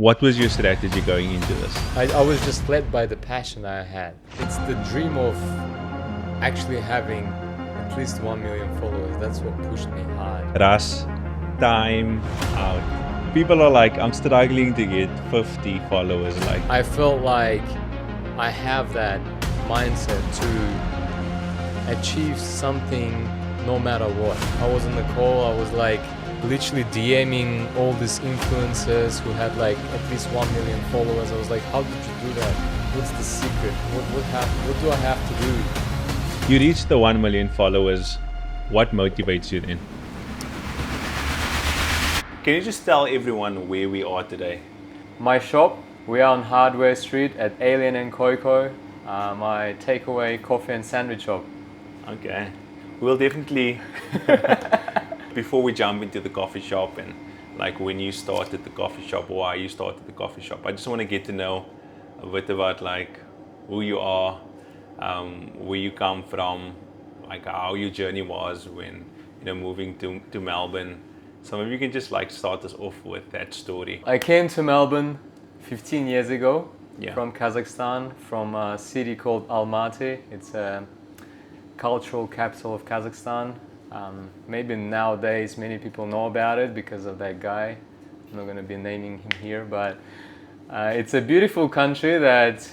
What was your strategy going into this? I was just led by the passion I had. It's the dream of actually having at least 1 million followers. That's what pushed me hard. Russ, time out. People are like, I'm struggling to get 50 followers. Like, I felt like I have that mindset to achieve something no matter what. I was on the call, I was like literally DMing all these influencers who had like at least 1 million followers. I was like, how did you do that? What's the secret? What do I have to do? you reach the 1 million followers. What motivates you then? Can you just tell everyone where we are today? My shop, we are on Hardware Street at Alien and Coco, my takeaway coffee and sandwich shop. Okay. We'll definitely, before we jump into the coffee shop and like when you started the coffee shop, why you started the coffee shop, I just want to get to know a bit about like who you are, where you come from, like how your journey was when, moving to Melbourne. So maybe you can just like start us off with that story. I came to Melbourne 15 years ago Yeah. from Kazakhstan, from a city called Almaty. It's a cultural capital of Kazakhstan. Maybe nowadays many people know about it because of that guy. I'm not going to be naming him here, but it's a beautiful country that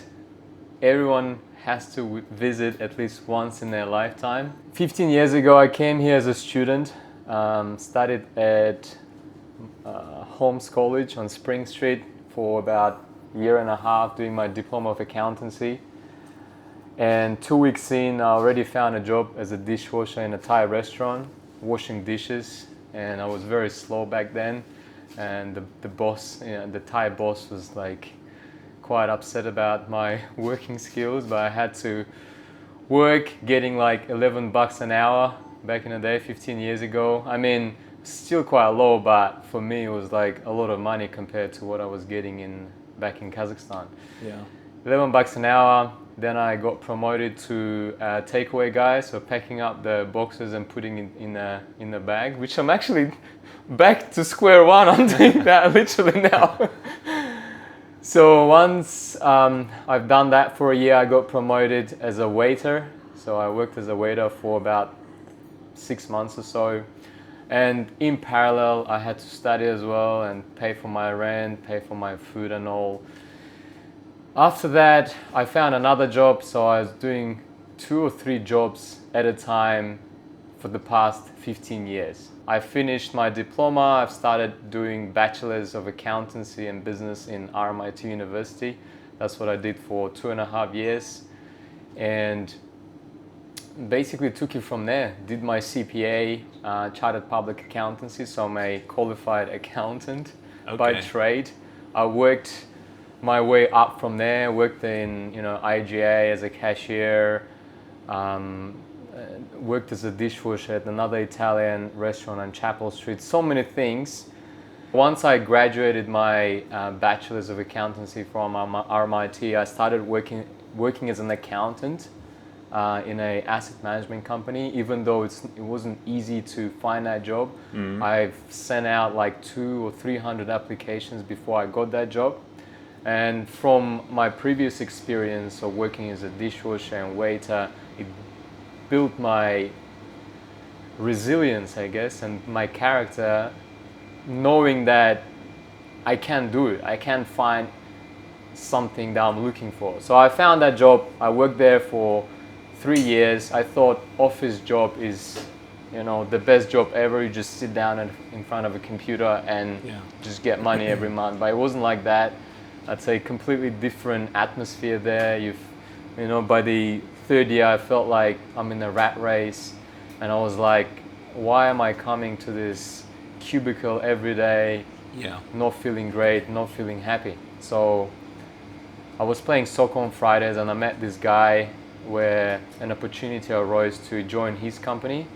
everyone has to visit at least once in their lifetime. 15 years ago I came here as a student, studied at Holmes College on Spring Street for about a year and a half doing my diploma of accountancy. And 2 weeks in, I already found a job as a dishwasher in a Thai restaurant, washing dishes. And I was very slow back then. And the boss, the Thai boss was like quite upset about my working skills, but I had to work getting like $11 an hour back in the day, 15 years ago. I mean, still quite low, but for me it was like a lot of money compared to what I was getting back in Kazakhstan. Yeah. $11 an hour. Then I got promoted to a takeaway guy, so packing up the boxes and putting it in a bag, which I'm actually back to square one. I'm doing that literally now. So once I've done that for a year, I got promoted as a waiter. So I worked as a waiter for about 6 months or so. And in parallel, I had to study as well and pay for my rent, pay for my food and all. After that, I found another job, so I was doing 2 or 3 jobs at a time for the past 15 years. I finished my diploma, I've started doing Bachelor's of Accountancy and Business in RMIT University. That's what I did for 2.5 years. And basically took it from there. Did my CPA, Chartered Public Accountancy, so I'm a qualified accountant by trade. I worked my way up from there, worked in IGA as a cashier, worked as a dishwasher at another Italian restaurant on Chapel Street, so many things. Once I graduated my Bachelor's of Accountancy from RMIT, I started working as an accountant in an asset management company. Even though it wasn't easy to find that job, I've sent out like 200 or 300 applications before I got that job. And from my previous experience of working as a dishwasher and waiter, it built my resilience, I guess, and my character, knowing that I can do it. I can find something that I'm looking for. So I found that job. I worked there for 3 years. I thought office job is, the best job ever. You just sit down in front of a computer and just get money every month. But it wasn't like that. I'd say completely different atmosphere there. By the third year, I felt like I'm in a rat race, and I was like, why am I coming to this cubicle every day? Yeah. Not feeling great, not feeling happy. So I was playing soccer on Fridays, and I met this guy where an opportunity arose to join his company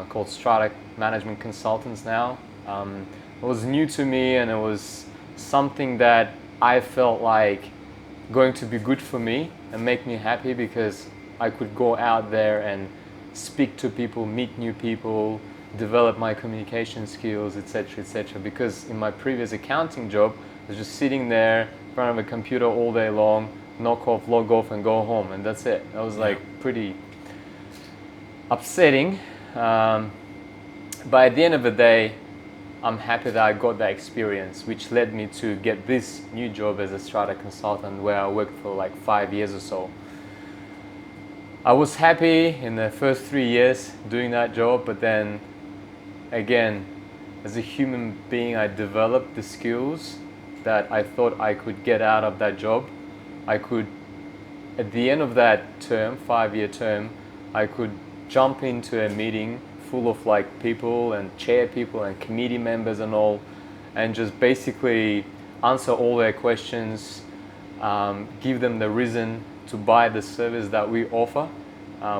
called Strata Management Consultants now. It was new to me, and it was something that I felt like going to be good for me and make me happy, because I could go out there and speak to people, meet new people, develop my communication skills, etc., etc. Because in my previous accounting job, was just sitting there in front of a computer all day long, knock off, log off, and go home, and that's it. That was like pretty upsetting. But at the end of the day, I'm happy that I got that experience, which led me to get this new job as a strata consultant, where I worked for like 5 years or so. I was happy in the first 3 years doing that job, but then again, as a human being, I developed the skills that I thought I could get out of that job. I could, at the end of that term, 5-year term, I could jump into a meeting full of like people and chair people and committee members and all, and just basically answer all their questions, give them the reason to buy the service that we offer,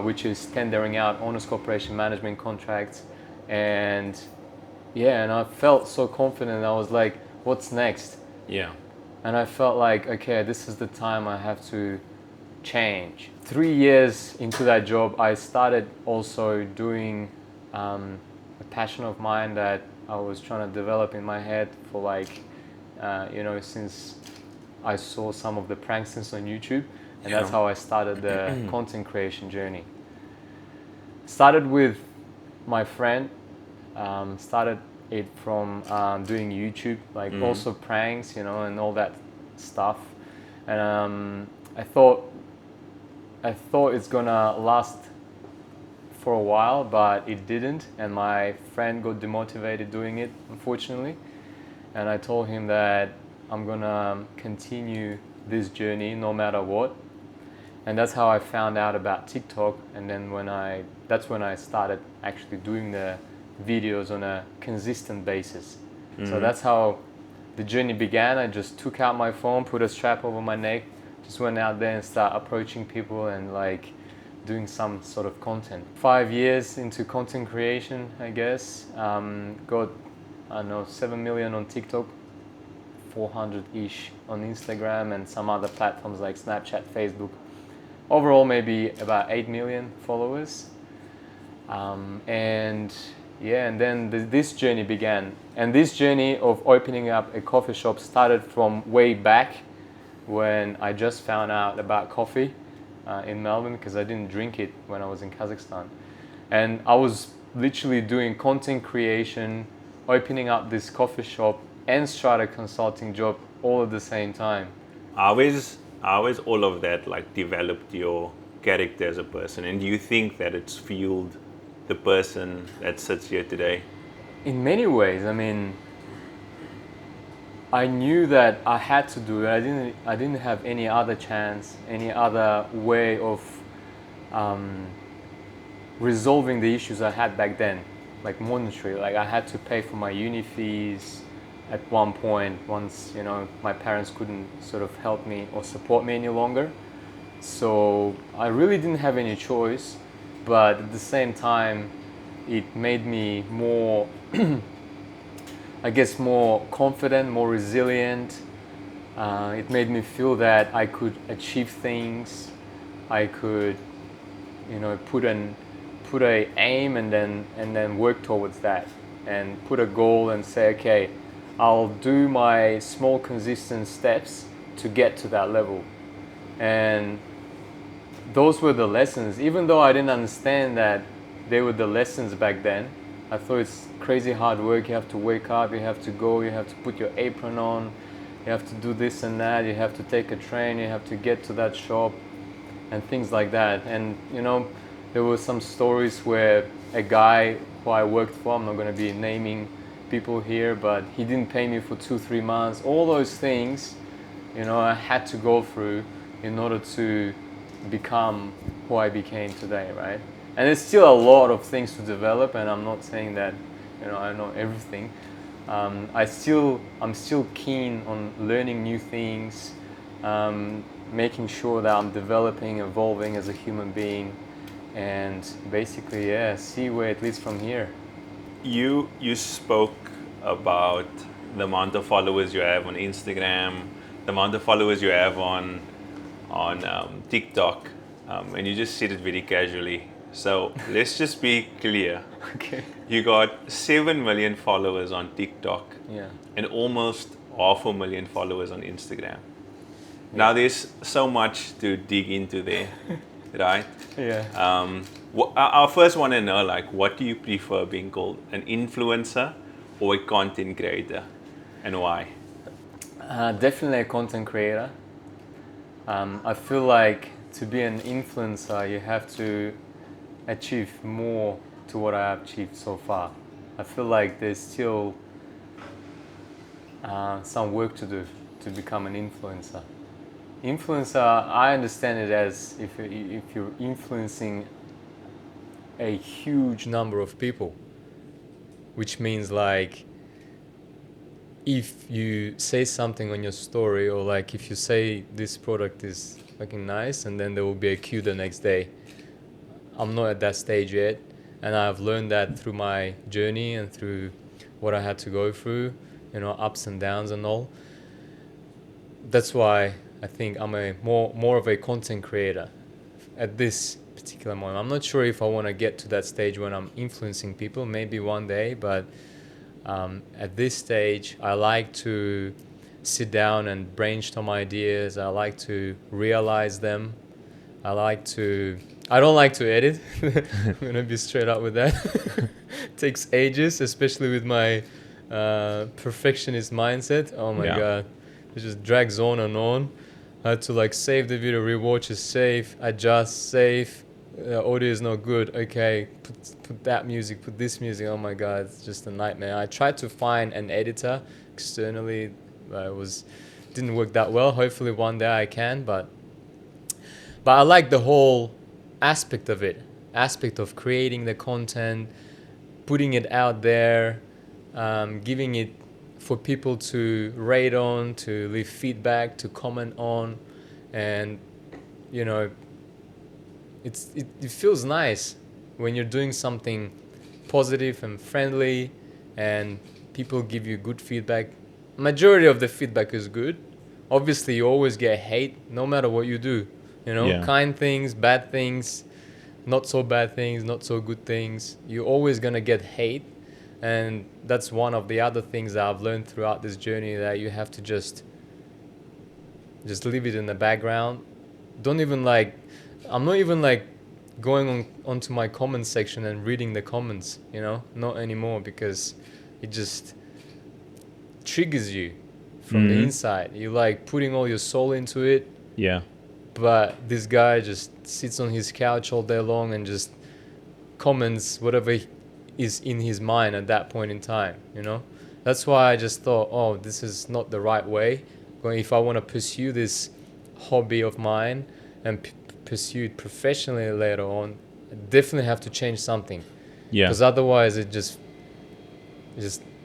which is tendering out owners corporation management contracts. And yeah, and I felt so confident. I was like, what's next? Yeah. And I felt like, okay, this is the time I have to change. 3 years into that job, I started also doing a passion of mine that I was trying to develop in my head for like, since I saw some of the pranksters on YouTube, and that's how I started the content creation journey. Started with my friend, started it from doing YouTube, like also pranks, and all that stuff. And I thought it's gonna last for a while, but it didn't, and my friend got demotivated doing it, unfortunately. And I told him that I'm gonna continue this journey no matter what. And that's how I found out about TikTok. And then that's when I started actually doing the videos on a consistent basis. So that's how the journey began. I just took out my phone, put a strap over my neck, just went out there and started approaching people and like doing some sort of content. 5 years into content creation, I guess. Got, 7 million on TikTok, 400-ish on Instagram and some other platforms like Snapchat, Facebook. Overall, maybe about 8 million followers. And then this journey began. And this journey of opening up a coffee shop started from way back when I just found out about coffee in Melbourne, because I didn't drink it when I was in Kazakhstan. And I was literally doing content creation, opening up this coffee shop and strata consulting job all at the same time. Always all of that like developed your character as a person, and do you think that it's fueled the person that sits here today? In many ways, I mean, I knew that I had to do it. I didn't have any other chance, any other way of resolving the issues I had back then, like monetary. Like I had to pay for my uni fees at one point, once my parents couldn't sort of help me or support me any longer. So I really didn't have any choice, but at the same time, it made me more, I guess, more confident, more resilient. It made me feel that I could achieve things. I could, put a aim and then work towards that, and put a goal and say, okay, I'll do my small consistent steps to get to that level. And those were the lessons. Even though I didn't understand that they were the lessons back then, I thought it's crazy hard work. You have to wake up, you have to go, you have to put your apron on, you have to do this and that, you have to take a train, you have to get to that shop and things like that. And there were some stories where a guy who I worked for, I'm not going to be naming people here, but he didn't pay me for 2-3 months. All those things, I had to go through in order to become who I became today, right? And there's still a lot of things to develop, and I'm not saying that I know everything. I'm still keen on learning new things, making sure that I'm developing, evolving as a human being, and basically, see where it leads from here. You spoke about the amount of followers you have on Instagram, the amount of followers you have on TikTok, and you just said it very casually. So let's just be clear. Okay. You got 7 million followers on TikTok, Yeah. and almost 500,000 followers on Instagram. Now there's so much to dig into there, right? Yeah. I first want to know, like, what do you prefer being called, an influencer or a content creator, and why? Definitely a content creator. I feel like to be an influencer, you have to achieve more to what I have achieved so far. I feel like there's still some work to do to become an influencer. Influencer, I understand it as if you're influencing a huge number of people, which means like if you say something on your story, or like if you say this product is fucking nice, and then there will be a queue the next day. I'm not at that stage yet, and I've learned that through my journey and through what I had to go through, ups and downs and all. That's why I think I'm a more of a content creator at this particular moment. I'm not sure if I want to get to that stage when I'm influencing people, maybe one day, but at this stage, I like to sit down and brainstorm ideas. I like to realize them. I don't like to edit. I'm going to be straight up with that. It takes ages, especially with my perfectionist mindset. Oh my God. It just drags on and on. I had to like save the video, rewatch it, save, adjust, save. Audio is not good. Okay, put that music, put this music. Oh my God, it's just a nightmare. I tried to find an editor externally. Didn't work that well. Hopefully one day I can, but I like the whole aspect of it. Aspect of creating the content, putting it out there, giving it for people to rate on, to leave feedback, to comment on, and it feels nice when you're doing something positive and friendly, and people give you good feedback. Majority of the feedback is good. Obviously, you always get hate, no matter what you do. Kind things, bad things, not so bad things, not so good things. You're always gonna get hate. And that's one of the other things that I've learned throughout this journey, that you have to just leave it in the background. Don't even I'm not even going onto my comment section and reading the comments, not anymore, because it just triggers you from the inside. You putting all your soul into it. Yeah. But this guy just sits on his couch all day long and just comments whatever is in his mind at that point in time, That's why I just thought, oh, this is not the right way. If I want to pursue this hobby of mine and pursue it professionally later on, I definitely have to change something. Yeah. Because otherwise it just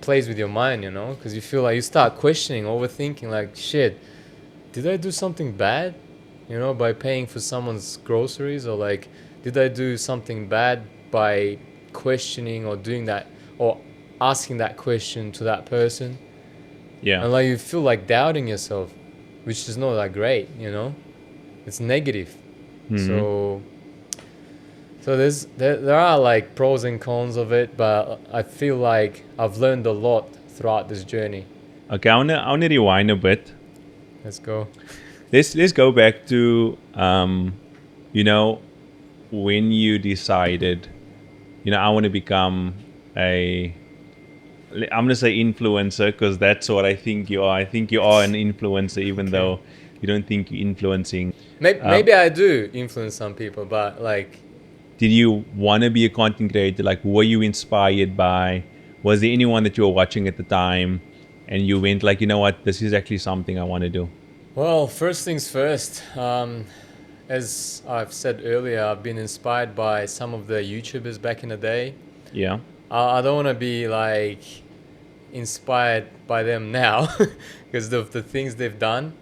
plays with your mind, Because you feel like you start questioning, overthinking, like, shit, did I do something bad? By paying for someone's groceries, or did I do something bad by questioning or doing that, or asking that question to that person? Yeah. And you feel like doubting yourself, which is not that great, It's negative. So there are pros and cons of it, but I feel like I've learned a lot throughout this journey. Okay, I wanna rewind a bit. Let's go. Let's go back to when you decided, I want to become I'm gonna say influencer, because that's what I think you are. I think you are an influencer, even though you don't think you're influencing. Maybe I do influence some people, but did you want to be a content creator? Were you inspired by? Was there anyone that you were watching at the time, and you went you know what, this is actually something I want to do? Well, first things first. As I've said earlier, I've been inspired by some of the YouTubers back in the day. Yeah. I don't want to be inspired by them now because of the things they've done.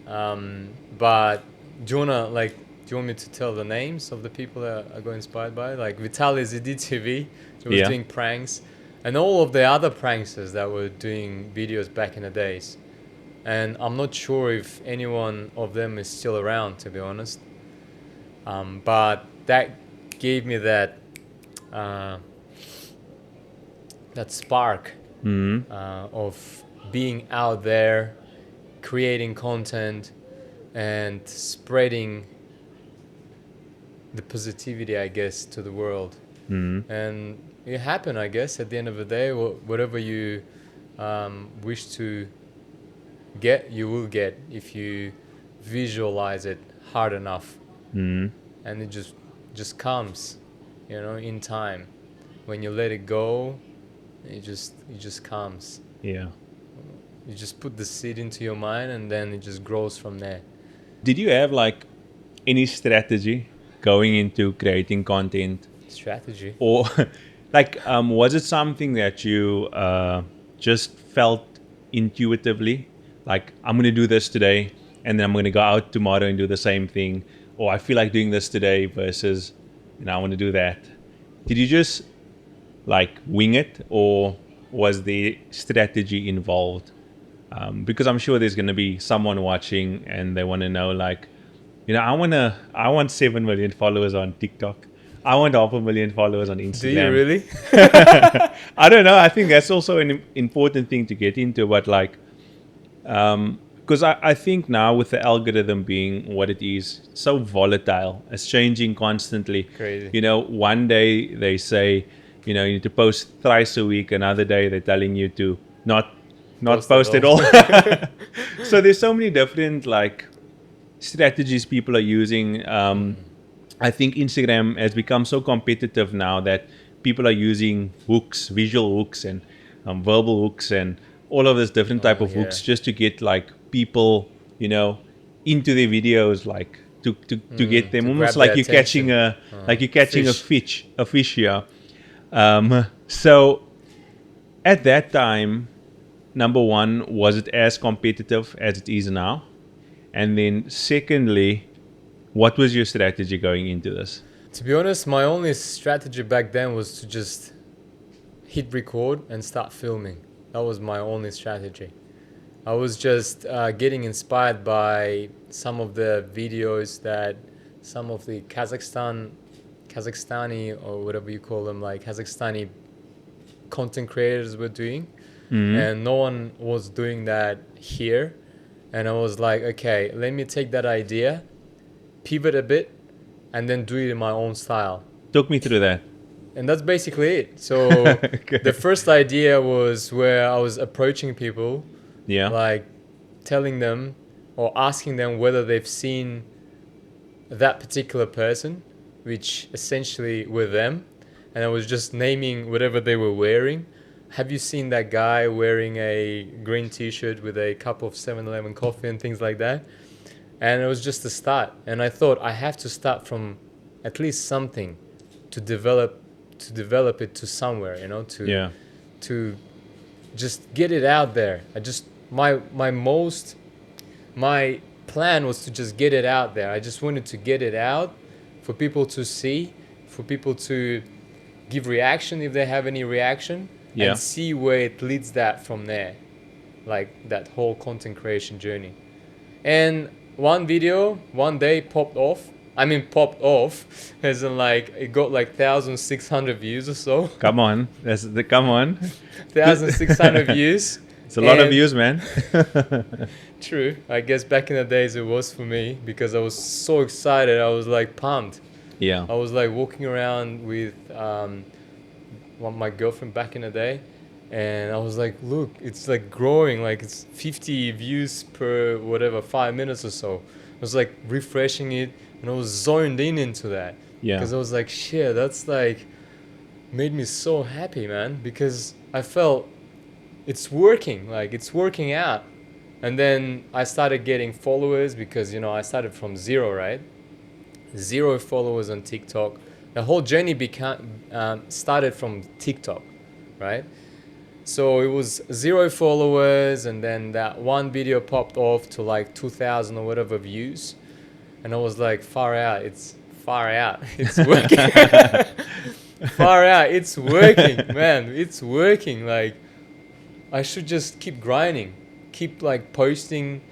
But do you want me to tell the names of the people that I got inspired by? Vitaly ZDTV, who was doing pranks, and all of the other pranksters that were doing videos back in the days. And I'm not sure if any one of them is still around, to be honest. But that gave me that spark of being out there, creating content, and spreading the positivity, I guess, to the world. And it happened, I guess, at the end of the day. Whatever you wish to get, you will get if you visualize it hard enough. And it just comes, in time. When you let it go, it just comes. Yeah. You just put the seed into your mind, and then it just grows from there. Did you have like any strategy going into creating content, Strategy. or like was it something that you just felt intuitively, like I'm gonna do this today and then I'm gonna go out tomorrow and do the same thing, or I feel like doing this today versus I want to do that? Did you just like wing it, or was the strategy involved? Because I'm sure there's going to be someone watching and they want to know, like, I want 7 million followers on TikTok. I want 500,000 followers on Instagram. Do you really? I don't know. I think that's also an important thing to get into. But like, because I think now with the algorithm being what it is, so volatile, it's changing constantly. Crazy. One day they say, you need to post thrice a week. Another day they're telling you to not post at all. So there's so many different like strategies people are using. I think Instagram has become so competitive now that people are using hooks, visual hooks, and verbal hooks, and all of this different type of hooks just to get like people, into their videos, like to get them, almost like you're catching a fish. Yeah. So at that time, number one, was it as competitive as it is now? And then secondly, what was your strategy going into this? To be honest, my only strategy back then was to just hit record and start filming. That was my only strategy. I was just getting inspired by some of the videos that some of the Kazakhstani or whatever you call them, like Kazakhstani content creators were doing. And no one was doing that here. And I was like, okay, let me take that idea, pivot a bit, and then do it in my own style. Talk me through that. And that's basically it. So Okay. The first idea was where I was approaching people, like telling them or asking them whether they've seen that particular person, which essentially were them. And I was just naming whatever they were wearing. Have you seen that guy wearing a green t-shirt with a cup of 7-Eleven coffee and things like that? And it was just a start. And I thought I have to start from at least something to develop it to somewhere, to just get it out there. My plan was to just get it out there. I just wanted to get it out for people to see, for people to give reaction if they have any reaction, and see where it leads that from there, like that whole content creation journey. And one video one day popped off as in like it got like 1,600 views or so. Come on. Come on. 1,600 views. It's a lot of views, man. True. I guess back in the days it was for me because I was so excited. I was like pumped. Yeah. I was like walking around with my girlfriend back in the day, and I was like, look, it's like growing, like it's 50 views per 5 minutes or so. I was like refreshing it, and I was zoned into that. Yeah. Because I was like, shit, that's like made me so happy, man, because I felt it's working out. And then I started getting followers because, I started from zero, right? 0 followers on TikTok. The whole journey started from TikTok, right? So it was 0 followers, and then that one video popped off to like 2,000 or whatever views. And I was like, far out, it's working. Far out, it's working, man, it's working. Like, I should just keep grinding, keep like posting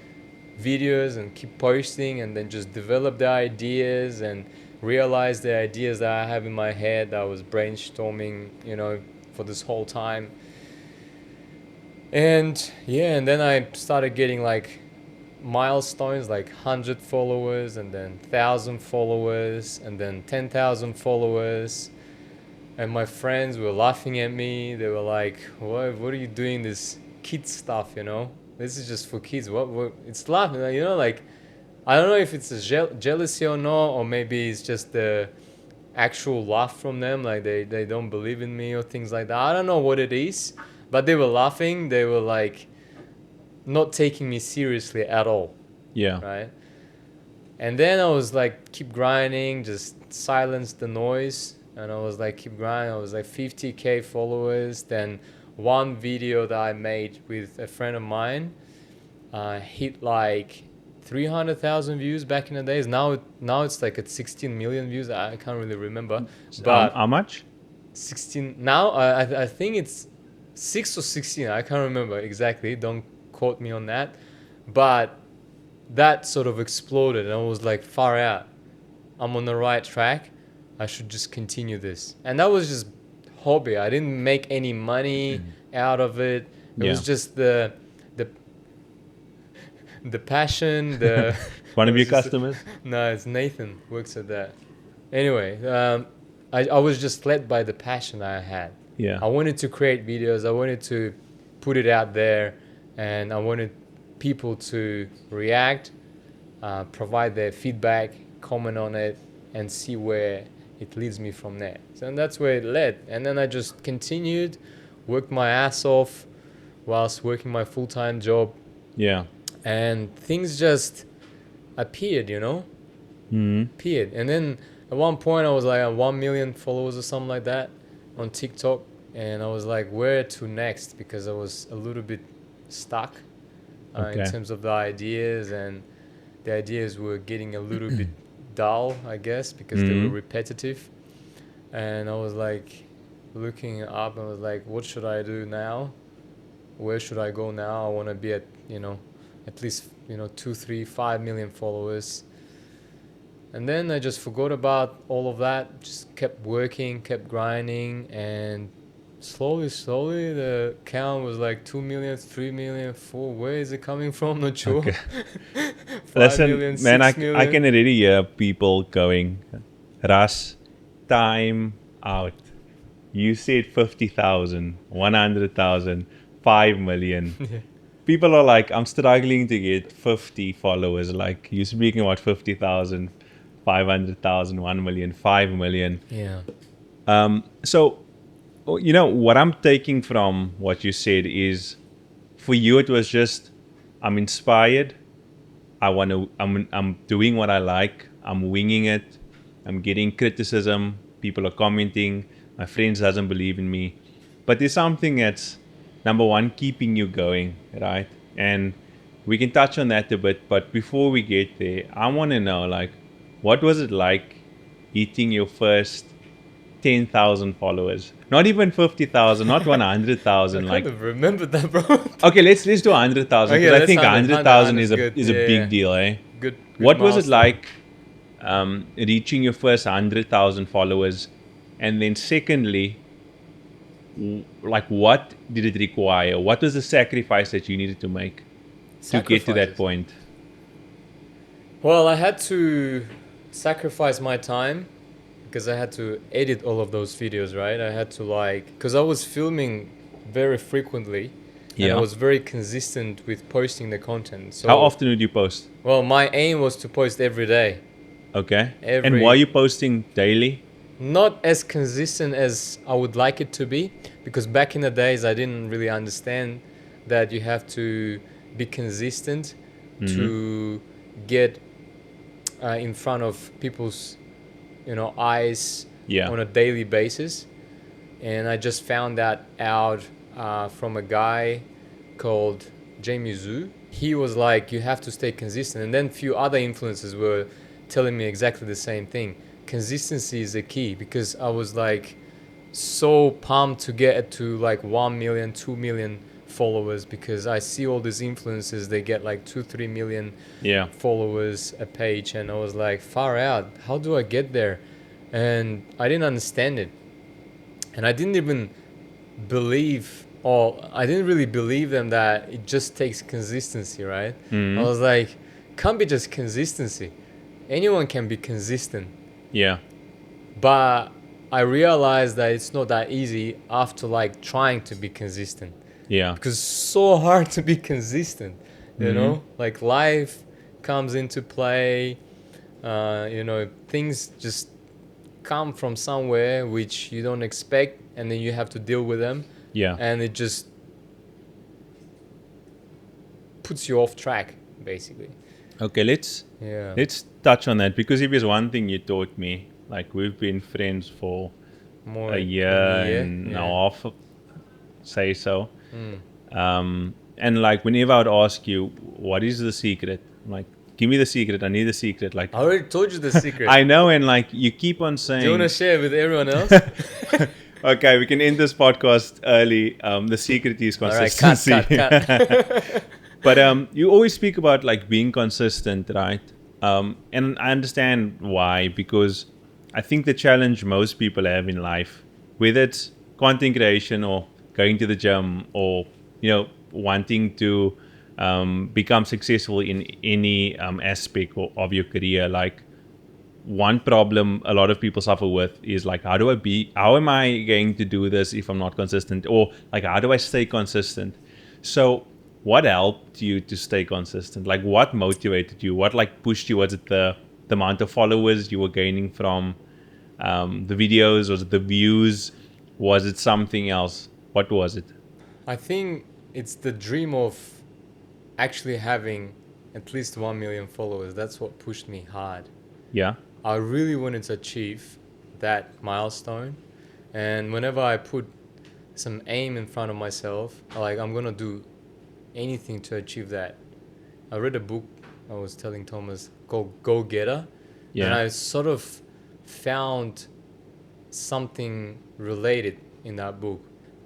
videos and keep posting, and then just develop the ideas and realize the ideas that I have in my head that I was brainstorming, for this whole time. And yeah, and then I started getting like milestones, like 100 followers, and then 1,000 followers, and then 10,000 followers. And my friends were laughing at me. They were like, what are you doing this kid stuff, you know? This is just for kids. What? It's laughing, you know, like, I don't know if it's a jealousy or not, or maybe it's just the actual laugh from them, like they don't believe in me or things like that. I don't know what it is, but they were laughing. They were like not taking me seriously at all, Yeah. right? And then I was like, keep grinding, just silence the noise. And I was like, keep grinding. I was like 50K followers. Then one video that I made with a friend of mine hit like 300,000 views back in the days. Now it's like at 16 million views. I can't really remember. But How much? 16 now. I think it's 6 or 16. I can't remember exactly. Don't quote me on that. But that sort of exploded, and I was like, far out. I'm on the right track. I should just continue this. And that was just hobby. I didn't make any money out of it. It was just the passion, the One of it your was just- customers? No, it's Nathan works at that. Anyway, I was just led by the passion I had. Yeah. I wanted to create videos. I wanted to put it out there, and I wanted people to react, provide their feedback, comment on it, and see where it leads me from there. So that's where it led. And then I just continued, worked my ass off whilst working my full-time job, Yeah. and things just appeared, you know? Appeared. And then at one point I was like at 1 million followers or something like that on TikTok, and I was like, where to next? Because I was a little bit stuck in terms of the ideas, and the ideas were getting a little bit dull, I guess, because they were repetitive. And I was like looking up and was like, what should I do now? Where should I go now? I want to be at, at least, 2, 3, 5 million followers. And then I just forgot about all of that, just kept working, kept grinding, and slowly the count was like 2 million, 3 million, 4. Where is it coming from? Not sure. Okay. 5 Listen, million, man, 6 I million. can already hear people going, Ras, time out. You said 50,000, 100,000, 5 million. Yeah. People are like, I'm struggling to get 50 followers. Like, you're speaking about 50,000, 500,000, 1 million, 5 million. Yeah. So, what I'm taking from what you said is, for you, it was just, I'm inspired. I'm doing what I like. I'm winging it. I'm getting criticism. People are commenting. My friends doesn't believe in me. But there's something that's, number one, keeping you going, right? And we can touch on that a bit. But before we get there, I want to know, like, what was it like hitting your first 10,000 followers? Not even 50,000, not 100,000. I Like, kind of remembered that, bro. okay, let's do 100,000 Okay, because I let's think 100,000 is 100 a yeah, big yeah. deal, eh? Good. What was it milestone. like reaching your first 100,000 followers, and then secondly, like, what did it require? What was the sacrifice that you needed to make to get to that Sacrifices. point? Well, I had to sacrifice my time because I had to edit all of those videos, right? I had to because I was filming very frequently, and I Yeah. was very consistent with posting the content. So How often would you post? Well, my aim was to post every day. Okay. And Every- why are you posting daily? Not as consistent as I would like it to be, because back in the days I didn't really understand that you have to be consistent to get in front of people's eyes Yeah. on a daily basis. And I just found that out from a guy called Jamie Zhu. He was like, you have to stay consistent. And then a few other influencers were telling me exactly the same thing. Consistency is the key, because I was like so pumped to get to like 1 million, 2 million followers, because I see all these influencers, they get like 2-3 million Yeah. followers a page, and I was like, far out, how do I get there? And I didn't understand it, and I didn't even believe I didn't really believe them that it just takes consistency, right? Mhm. I was like, can't be just consistency. Anyone can be consistent. Yeah. But I realized that it's not that easy after like trying to be consistent. Yeah. Because it's so hard to be consistent, you Mhm. know? Like life comes into play, things just come from somewhere which you don't expect, and then you have to deal with them, Yeah. and it just puts you off track, basically. Okay, let's Yeah. touch on that, because if there's one thing you taught me, like we've been friends for More a year and a half, say so. And like whenever I would ask you, what is the secret? I'm like, give me the secret. I need the secret. Like, I already told you the secret. I know, and like you keep on saying. Do you want to share with everyone else? Okay, we can end this podcast early. The secret is All right, consistency. cut. But you always speak about like being consistent, right? And I understand why, because I think the challenge most people have in life, whether it's content creation or going to the gym or wanting to become successful in any aspect of your career, like one problem a lot of people suffer with is like, how am I going to do this if I'm not consistent, or like how do I stay consistent? So what helped you to stay consistent? Like what motivated you? What like pushed you? Was it the amount of followers you were gaining from the videos? Was it the views? Was it something else? What was it? I think it's the dream of actually having at least 1 million followers. That's what pushed me hard. Yeah. I really wanted to achieve that milestone, and whenever I put some aim in front of myself, like I'm gonna do anything to achieve that. I read a book, I was telling Thomas, called Go Getter, Yeah. and I sort of found something related in that book.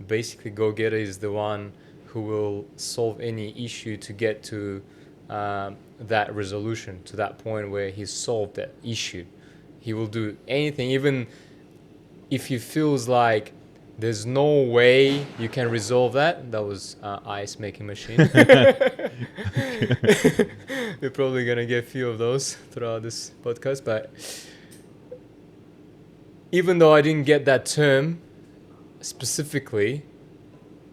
Basically, Go Getter is the one who will solve any issue to get to that resolution, to that point where he's solved that issue. He will do anything, even if he feels like there's no way you can resolve that. That was ice making machine. We're probably gonna get a few of those throughout this podcast, but even though I didn't get that term specifically,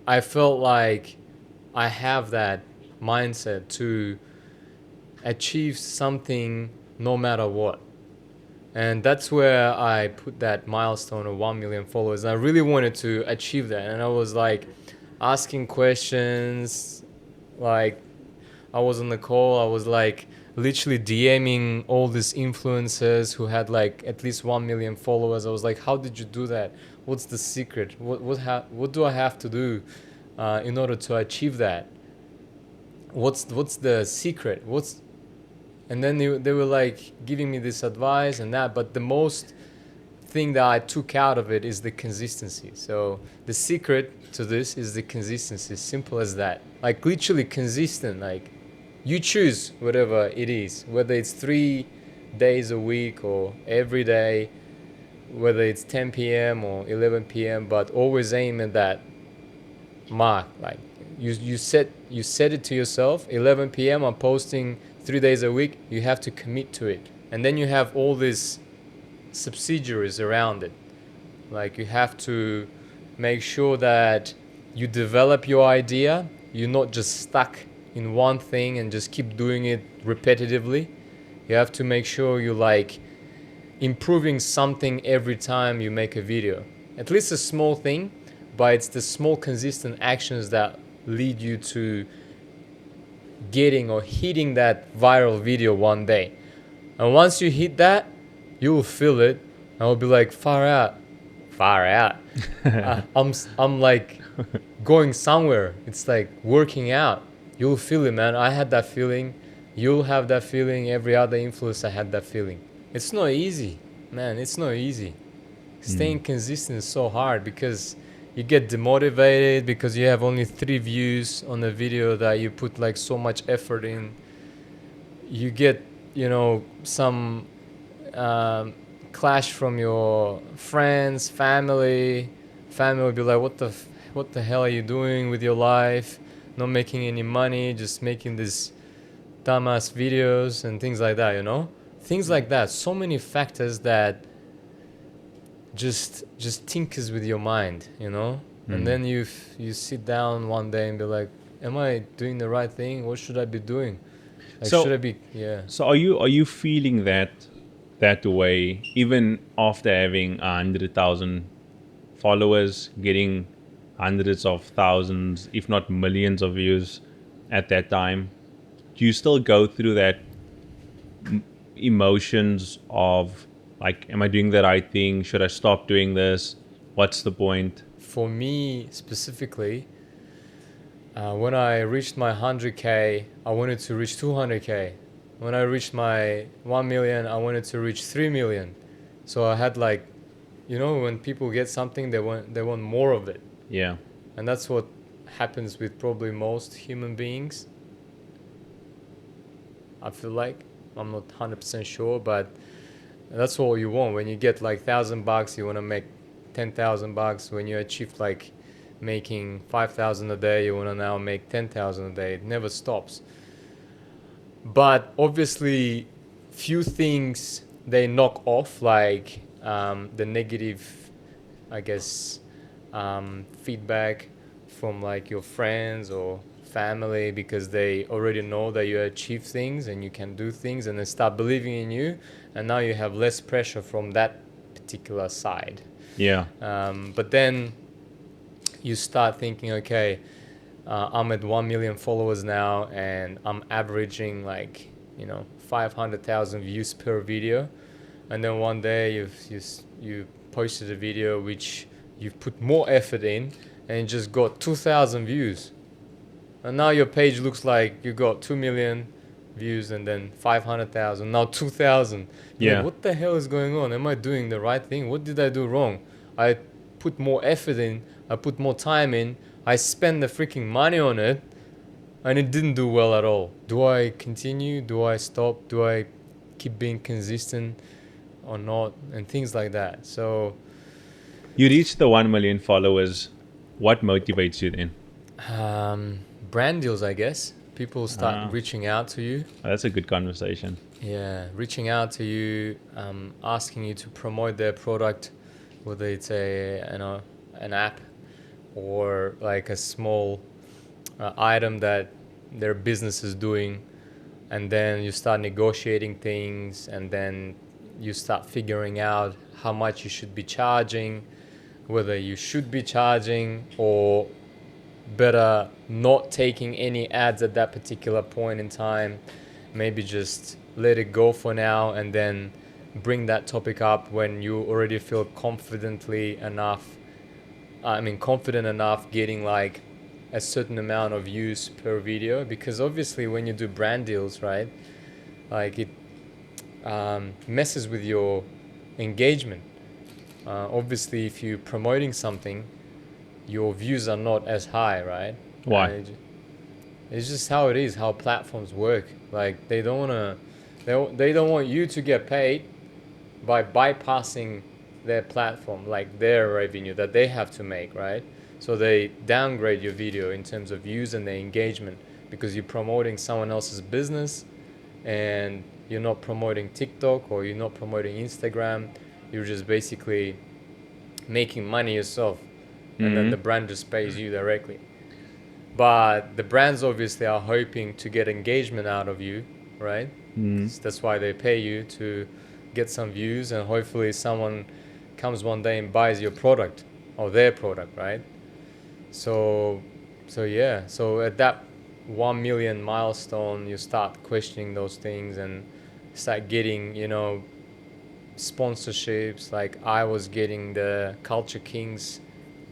I felt like I have that mindset to achieve something no matter what. And that's where I put that milestone of 1 million followers. I really wanted to achieve that. And I was like asking questions, like I was on the call, I was like literally DMing all these influencers who had like at least 1 million followers. I was like, how did you do that? What's the secret? What do I have to do in order to achieve that? What's the secret? And then they were like giving me this advice and that, but the most thing that I took out of it is the consistency. So the secret to this is the consistency, simple as that. Like literally consistent, like you choose whatever it is, whether it's 3 days a week or every day, whether it's 10 p.m. or 11 p.m., but always aim at that mark. Like you set it to yourself, 11 p.m. I'm posting 3 days a week. You have to commit to it, and then you have all these subsidiaries around it. Like you have to make sure that you develop your idea. You're not just stuck in one thing and just keep doing it repetitively. You have to make sure you like improving something every time you make a video. At least a small thing, but it's the small consistent actions that lead you to getting or hitting that viral video one day. And once you hit that, you will feel it. And I'll be like, far out. I'm like going somewhere. It's like working out. You'll feel it, man. I had that feeling. You'll have that feeling. Every other influencer had that feeling. It's not easy, man. It's not easy. Staying consistent is so hard because you get demotivated because you have only 3 views on a video that you put like so much effort in. You get, some clash from your friends, family. Family will be like, what the hell are you doing with your life? Not making any money, just making these dumbass videos and things like that, you know? Things like that. So many factors that just tinkers with your mind, you know? And then you sit down one day and be like, am I doing the right thing? What should I be doing? Like, So- should I be, yeah. So are you feeling that way even after having 100,000 followers, getting hundreds of thousands, if not millions of views at that time? Do you still go through that emotions of like, am I doing the right thing? Should I stop doing this? What's the point? For me specifically, when I reached my 100K, I wanted to reach 200K. When I reached my 1 million, I wanted to reach 3 million. So I had like, you know, when people get something, they want more of it. Yeah. And that's what happens with probably most human beings. I feel like, I'm not 100% sure, but that's all you want. When you get like $1,000, you want to make $10,000. When you achieve like making 5,000 a day, you want to now make 10,000 a day. It never stops. But obviously, few things they knock off, like the negative, I guess, feedback from like your friends or family, because they already know that you achieve things and you can do things, and they start believing in you, and now you have less pressure from that particular side. Yeah. But then you start thinking, okay, I'm at 1 million followers now, and I'm averaging like, 500,000 views per video. And then one day you posted a video which you've put more effort in, and it just got 2,000 views. And now your page looks like you got 2 million views, and then 500,000, now 2,000. Yeah. Like, what the hell is going on? Am I doing the right thing? What did I do wrong? I put more effort in, I put more time in, I spent the freaking money on it, and it didn't do well at all. Do I continue? Do I stop? Do I keep being consistent or not? And things like that. So You reach the 1 million followers. What motivates you then? brand deals, I guess. People start reaching out to you. Oh, that's a good conversation. Yeah, reaching out to you, asking you to promote their product, whether it's an app or like a small item that their business is doing, and then you start negotiating things, and then you start figuring out how much you should be charging, whether you should be charging or better not taking any ads at that particular point in time, maybe just let it go for now, and then bring that topic up when you already feel confident enough getting like a certain amount of views per video. Because obviously when you do brand deals, right, like it messes with your engagement. Obviously if you're promoting something, your views are not as high, right? Why? It's just how it is, how platforms work. Like they don't want you to get paid by bypassing their platform, like their revenue that they have to make, right? So they downgrade your video in terms of views and the engagement, because you're promoting someone else's business, and you're not promoting TikTok or you're not promoting Instagram. You're just basically making money yourself, and then the brand just pays you directly. But the brands obviously are hoping to get engagement out of you, right? That's why they pay you, to get some views, and hopefully someone comes one day and buys your product or their product, right? So at that 1 million milestone, you start questioning those things and start getting, sponsorships. Like I was getting the Culture Kings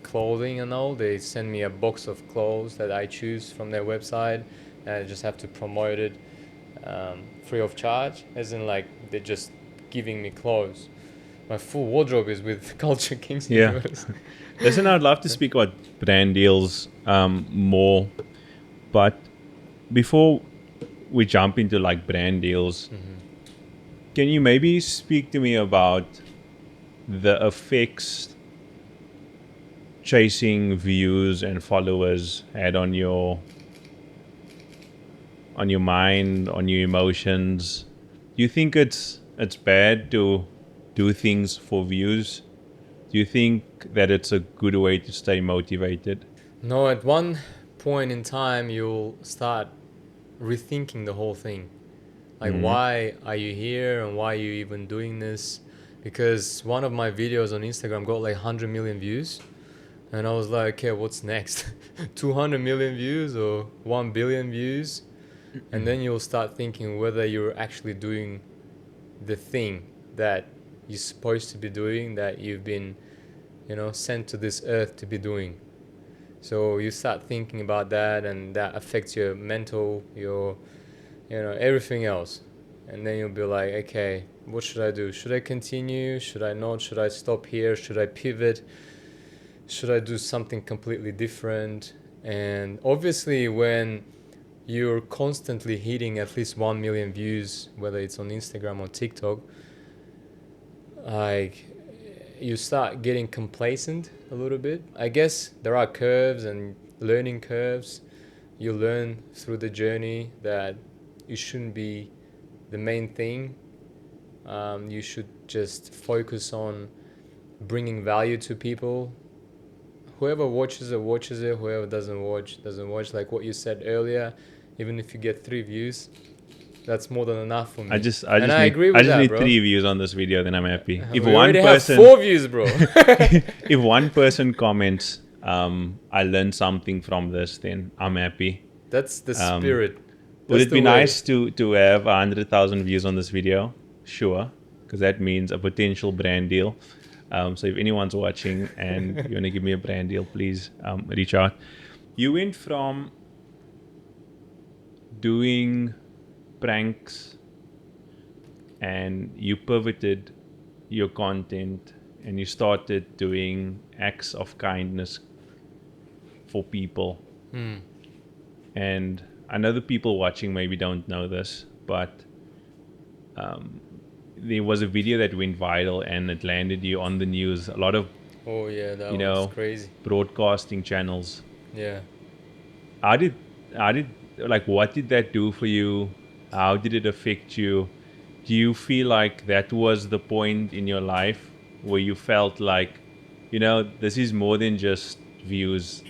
clothing and all. They send me a box of clothes that I choose from their website, and I just have to promote it free of charge, as in like they're just giving me clothes. My full wardrobe is with Culture Kings. Yeah. Listen, I'd love to speak about brand deals more, but before we jump into like brand deals, can you maybe speak to me about the effects chasing views and followers had on your mind, on your emotions? Do you think it's bad to do things for views? Do you think that it's a good way to stay motivated? No, at one point in time, you'll start rethinking the whole thing. Like, why are you here and why are you even doing this? Because one of my videos on Instagram got like 100 million views. And I was like, okay, what's next? 200 million views or 1 billion views? And then you'll start thinking whether you're actually doing the thing that you're supposed to be doing, that you've been, sent to this earth to be doing. So you start thinking about that, and that affects your mental, your, everything else. And then you'll be like, okay, what should I do? Should I continue? Should I not? Should I stop here? Should I pivot? Should I do something completely different? And obviously when you're constantly hitting at least 1 million views, whether it's on Instagram or TikTok, like, you start getting complacent a little bit. I guess there are curves and learning curves. You learn through the journey that you shouldn't be the main thing. You should just focus on bringing value to people. Whoever watches it, watches it. Whoever doesn't watch, doesn't watch. Like what you said earlier, even if you get 3 views, that's more than enough for me. I just and I need, agree with I just that, need bro. 3 views on this video, then I'm happy. If we one already person have 4 views, bro. if one person comments, I learned something from this, then I'm happy. That's the spirit. Would That's it be the way. nice to have 100,000 views on this video? Sure, because that means a potential brand deal. So if anyone's watching and you want to give me a brand deal, please reach out. You went from doing pranks and you pivoted your content and you started doing acts of kindness for people. And I know the people watching maybe don't know this, but there was a video that went viral and it landed you on the news. A lot of Oh yeah, that was crazy. broadcasting channels. Yeah. How did what did that do for you? How did it affect you? Do you feel like that was the point in your life where you felt like, this is more than just views.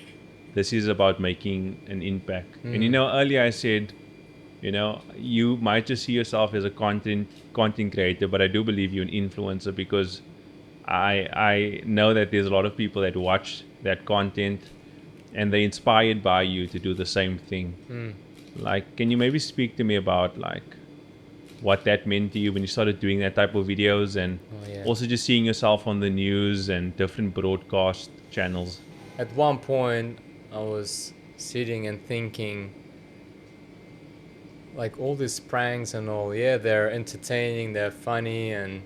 This is about making an impact. And earlier I said, you might just see yourself as a content creator, but I do believe you're an influencer because I know that there's a lot of people that watch that content and they're inspired by you to do the same thing. Like, can you maybe speak to me about like what that meant to you when you started doing that type of videos, and also just seeing yourself on the news and different broadcast channels? At one point, I was sitting and thinking, like, all these pranks and all, yeah, they're entertaining, they're funny, and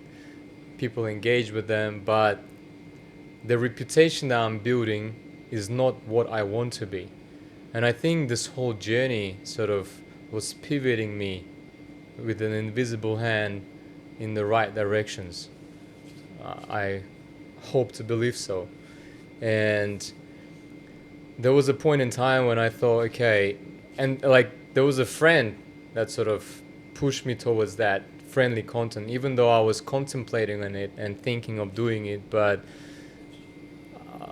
people engage with them, but the reputation that I'm building is not what I want to be. And I think this whole journey sort of was pivoting me with an invisible hand in the right directions. I hope to believe so. And there was a point in time when I thought, okay, and like there was a friend that sort of pushed me towards that friendly content, even though I was contemplating on it and thinking of doing it, but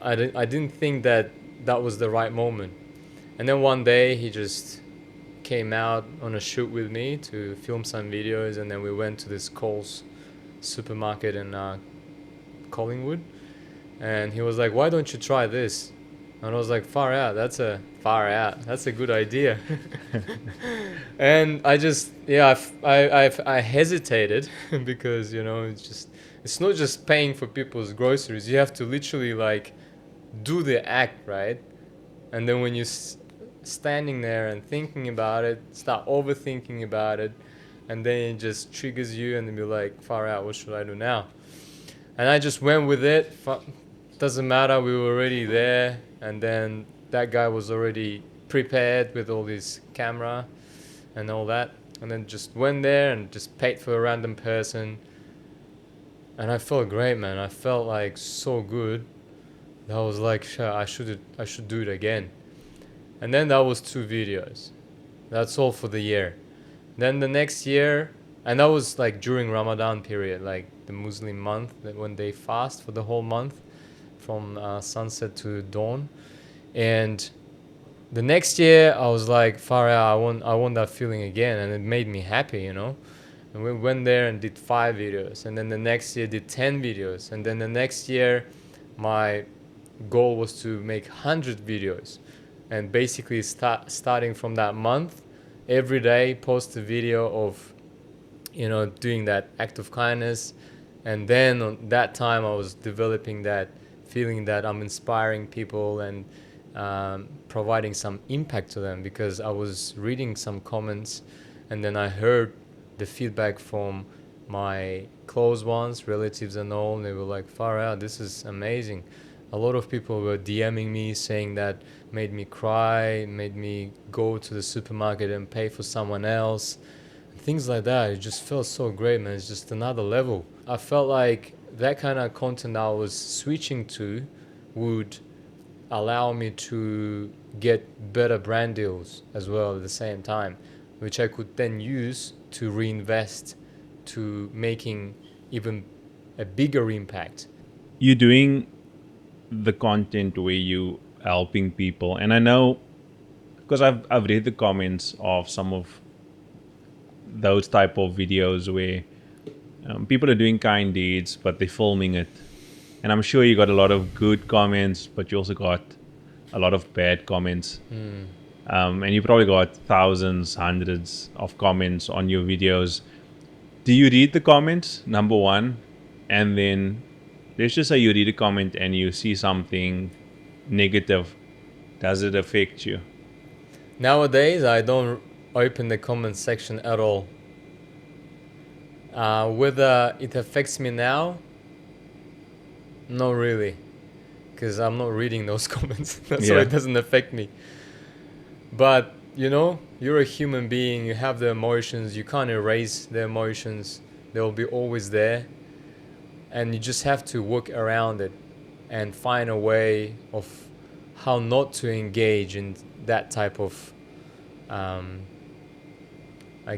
I didn't think that was the right moment. And then one day he just came out on a shoot with me to film some videos, and then we went to this Coles supermarket in Collingwood, and he was like, why don't you try this? And I was like, far out, that's a good idea. And I just, I hesitated because, it's not just paying for people's groceries. You have to literally like do the act, right? And then when you're standing there and thinking about it, start overthinking about it, and then it just triggers you, and then be like, far out, what should I do now? And I just went with it. Doesn't matter, we were already there, and then that guy was already prepared with all his camera and all that, and then just went there and just paid for a random person, and I felt great, man. I felt like so good. I was like, sure, I should do it again. And then that was 2 videos. That's all for the year. Then the next year, and that was like during Ramadan period, like the Muslim month, when they fast for the whole month from sunset to dawn. And the next year, I was like, far out, I want that feeling again, and it made me happy, you know. And we went there and did 5 videos, and then the next year did 10 videos, and then the next year, my goal was to make 100 videos, and basically starting from that month, every day post a video of, you know, doing that act of kindness, and then on that time I was developing that feeling that I'm inspiring people and providing some impact to them, because I was reading some comments and then I heard the feedback from my close ones, relatives and all, and they were like, far out, this is amazing. A lot of people were DMing me saying that made me cry, made me go to the supermarket and pay for someone else, things like that. It just felt so great, man. It's just another level. I felt like that kind of content I was switching to would allow me to get better brand deals as well at the same time, which I could then use to reinvest to making even a bigger impact. You're doing the content where you helping people, and I know because I've read the comments of some of those type of videos where people are doing kind deeds but they're filming it, and I'm sure you got a lot of good comments, but you also got a lot of bad comments. And you probably got thousands, hundreds of comments on your videos. Do you read the comments, number one? And then let's just say you read a comment and you see something negative. Does it affect you? Nowadays, I don't open the comment section at all. Whether it affects me now, not really, because I'm not reading those comments. That's why Yeah. it doesn't affect me. But you know, you're a human being. You have the emotions. You can't erase the emotions. They will be always there, and you just have to work around it and find a way of how not to engage in that type of, I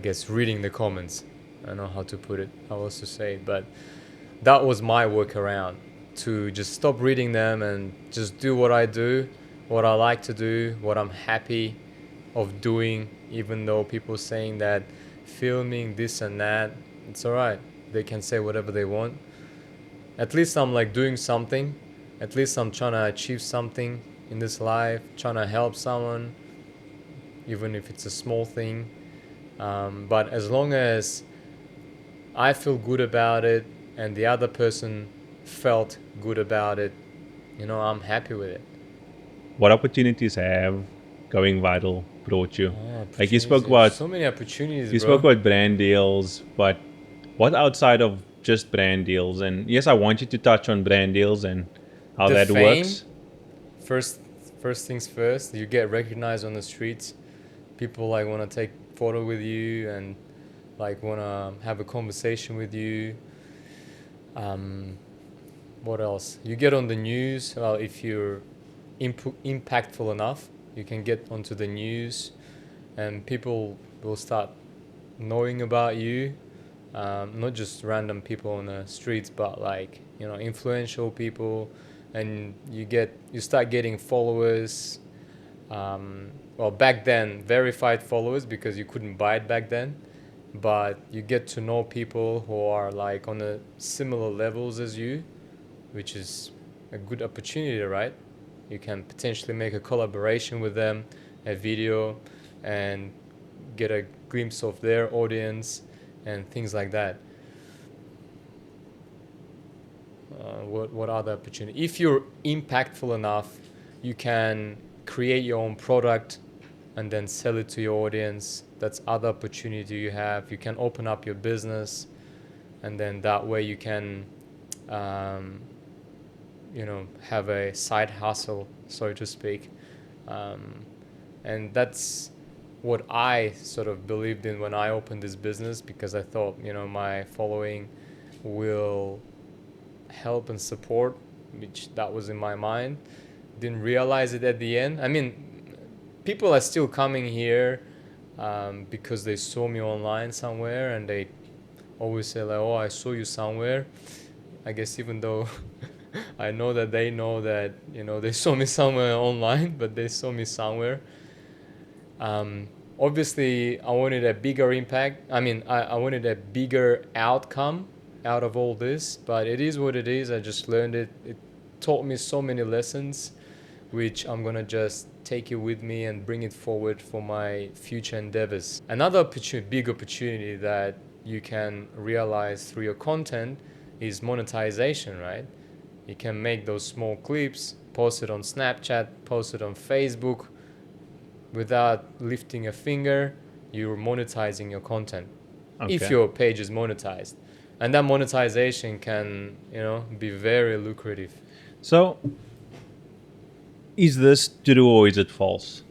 guess, reading the comments. I don't know how to put it, how else to say it, but that was my workaround, to just stop reading them and just do what I do, what I like to do, what I'm happy of doing, even though people saying that filming this and that, it's alright. They can say whatever they want. At least I'm like doing something. At least I'm trying to achieve something in this life, trying to help someone, even if it's a small thing. But as long as I feel good about it and the other person felt good about it, you know, I'm happy with it. What opportunities have going viral brought you? Like you spoke Opportunities. about, So many opportunities, you bro. spoke about brand deals, but what outside of just brand deals? And yes, I want you to touch on brand deals and how The that fame. works. First things first, you get recognized on the streets. People like want to take photo with you and like want to have a conversation with you. What else? You get on the news. Well, if you're impactful enough, you can get onto the news, and people will start knowing about you. Not just random people on the streets, but like, you know, influential people, and you start getting followers. Well, back then, verified followers, because you couldn't buy it back then, but you get to know people who are like on the similar levels as you, which is a good opportunity, right? You can potentially make a collaboration with them, a video, and get a glimpse of their audience and things like that. What other opportunity? If you're impactful enough, you can create your own product and then sell it to your audience. That's other opportunity you have. You can open up your business, and then that way you can, you know, have a side hustle, so to speak. And that's what I sort of believed in when I opened this business, because I thought, you know, my following will help and support which that was in my mind. Didn't realize it at the end. I mean, people are still coming here because they saw me online somewhere, and they always say like, "Oh, I saw you somewhere." I guess even though I know that they know that, you know, they saw me somewhere online, but they saw me somewhere. Obviously, I wanted a bigger impact. I mean, I wanted a bigger outcome out of all this, but it is what it is. I just learned it. It taught me so many lessons, which I'm gonna just take it with me and bring it forward for my future endeavors. Another big opportunity that you can realize through your content is monetization, right? You can make those small clips, post it on Snapchat, post it on Facebook. Without lifting a finger, you're monetizing your content. Okay. If your page is monetized. And that monetization can, you know, be very lucrative. So, is this true or is it false?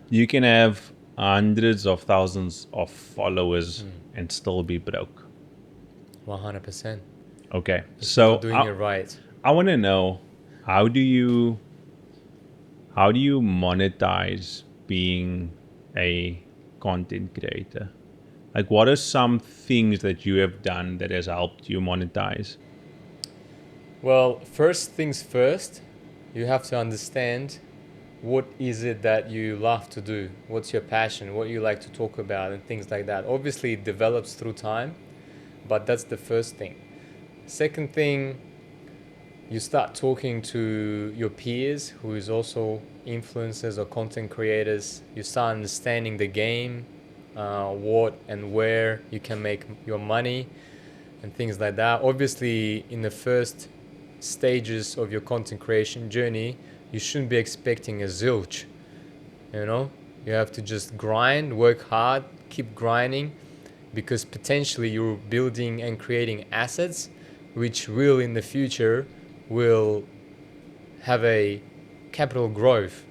You can have hundreds of thousands of followers and still be broke. 100%. Okay. If So you're doing it right. I want to know, how do you monetize being a content creator? Like, what are some things that you have done that has helped you monetize? Well, first things first, you have to understand what is it that you love to do, what's your passion, what you like to talk about, and things like that. Obviously, it develops through time, but that's the first thing. Second thing, you start talking to your peers who is also influencers or content creators. You start understanding the game, what and where you can make your money and things like that. Obviously, in the first stages of your content creation journey, you shouldn't be expecting a zilch. You know, you have to just grind, work hard, keep grinding, because potentially you're building and creating assets which will in the future will have a capital growth.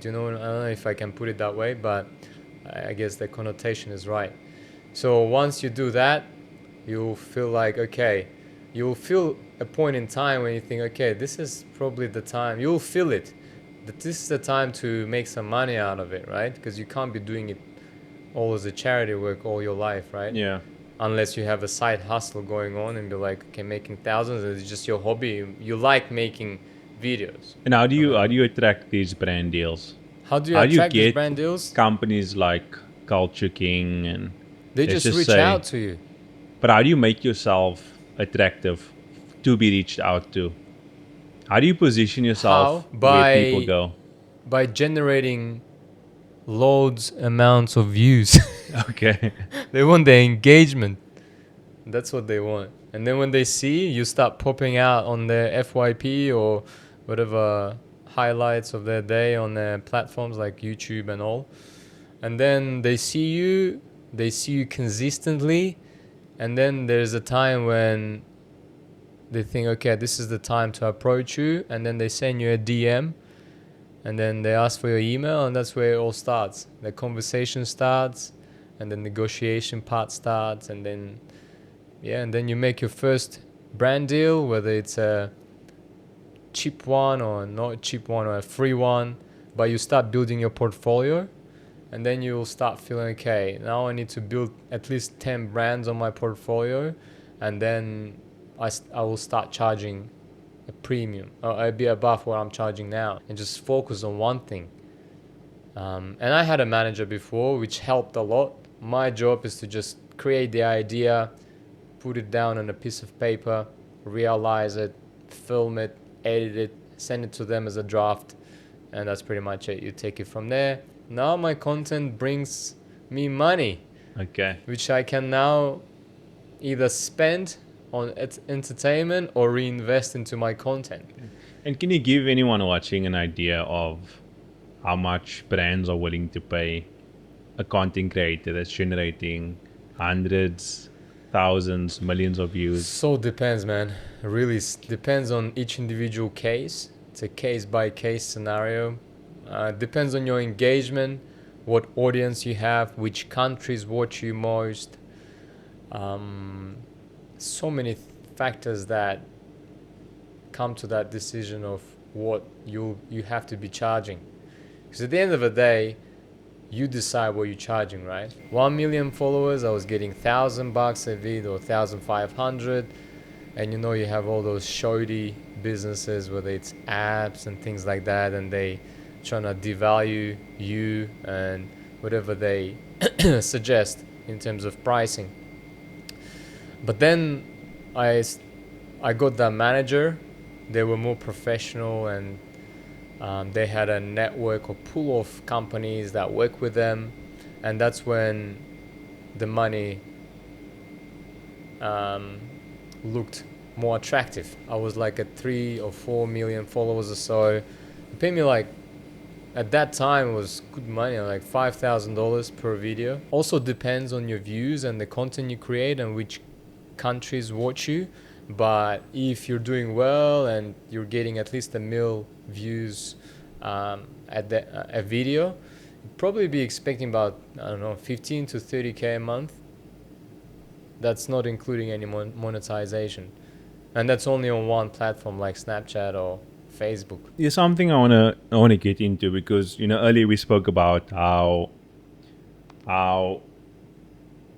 Do you know? I don't know if I can put it that way, but I guess the connotation is right. So once you do that, you'll feel like, okay, you'll feel a point in time when you think, okay, this is probably the time. You'll feel it, that this is the time to make some money out of it, right? Because you can't be doing it all as a charity work all your life, right? Yeah. Unless you have a side hustle going on and be like, okay, making thousands, it's just your hobby. You like making videos. And how do you attract these brand deals? How do you How do you attract these get brand deals? Companies like Culture King and They let's just reach say- out to you. But how do you make yourself attractive to be reached out to? How do you position yourself How? where people go? By generating loads amounts of views. Okay. They want the engagement. That's what they want. And then when they see you start popping out on their FYP or whatever highlights of their day on their platforms like YouTube and all, and then they see you consistently, and then there's a time when they think, okay, this is the time to approach you, and then they send you a DM, and then they ask for your email, and that's where it all starts. The conversation starts, and the negotiation part starts, and then you make your first brand deal, whether it's a cheap one or not a cheap one or a free one, but you start building your portfolio, and then you'll start feeling, okay, now I need to build at least 10 brands on my portfolio, and then I will start charging a premium, or I'll be above what I'm charging now, and just focus on one thing. And I had a manager before, which helped a lot. My job is to just create the idea, put it down on a piece of paper, realize it, film it, edit it, send it to them as a draft, and that's pretty much it. You take it from there. Now my content brings me money, Okay. which I can now either spend on entertainment or reinvest into my content. And can you give anyone watching an idea of how much brands are willing to pay a content creator that's generating hundreds, thousands, millions of views? So depends, man. Really depends on each individual case. It's a case by case scenario. Depends on your engagement, what audience you have, which countries watch you most. So many factors that come to that decision of what you have to be charging. Because at the end of the day, you decide what you're charging, right? 1 million followers, I was getting $1,000 a vid or 1,500, and you have all those shoddy businesses, whether it's apps and things like that, and they trying to devalue you and whatever they suggest in terms of pricing. But then I got that manager. They were more professional, and they had a network or pool of companies that work with them, and that's when the money looked more attractive. I was like at 3 or 4 million followers or so. They paid me like, at that time it was good money, like $5,000 per video. Also depends on your views and the content you create and which countries watch you. But if you're doing well and you're getting at least 1 million views at a video, you'd probably be expecting about, I don't know, 15 to 30K a month. That's not including any monetization. And that's only on one platform like Snapchat or Facebook. There's something I wanna get into, because earlier we spoke about how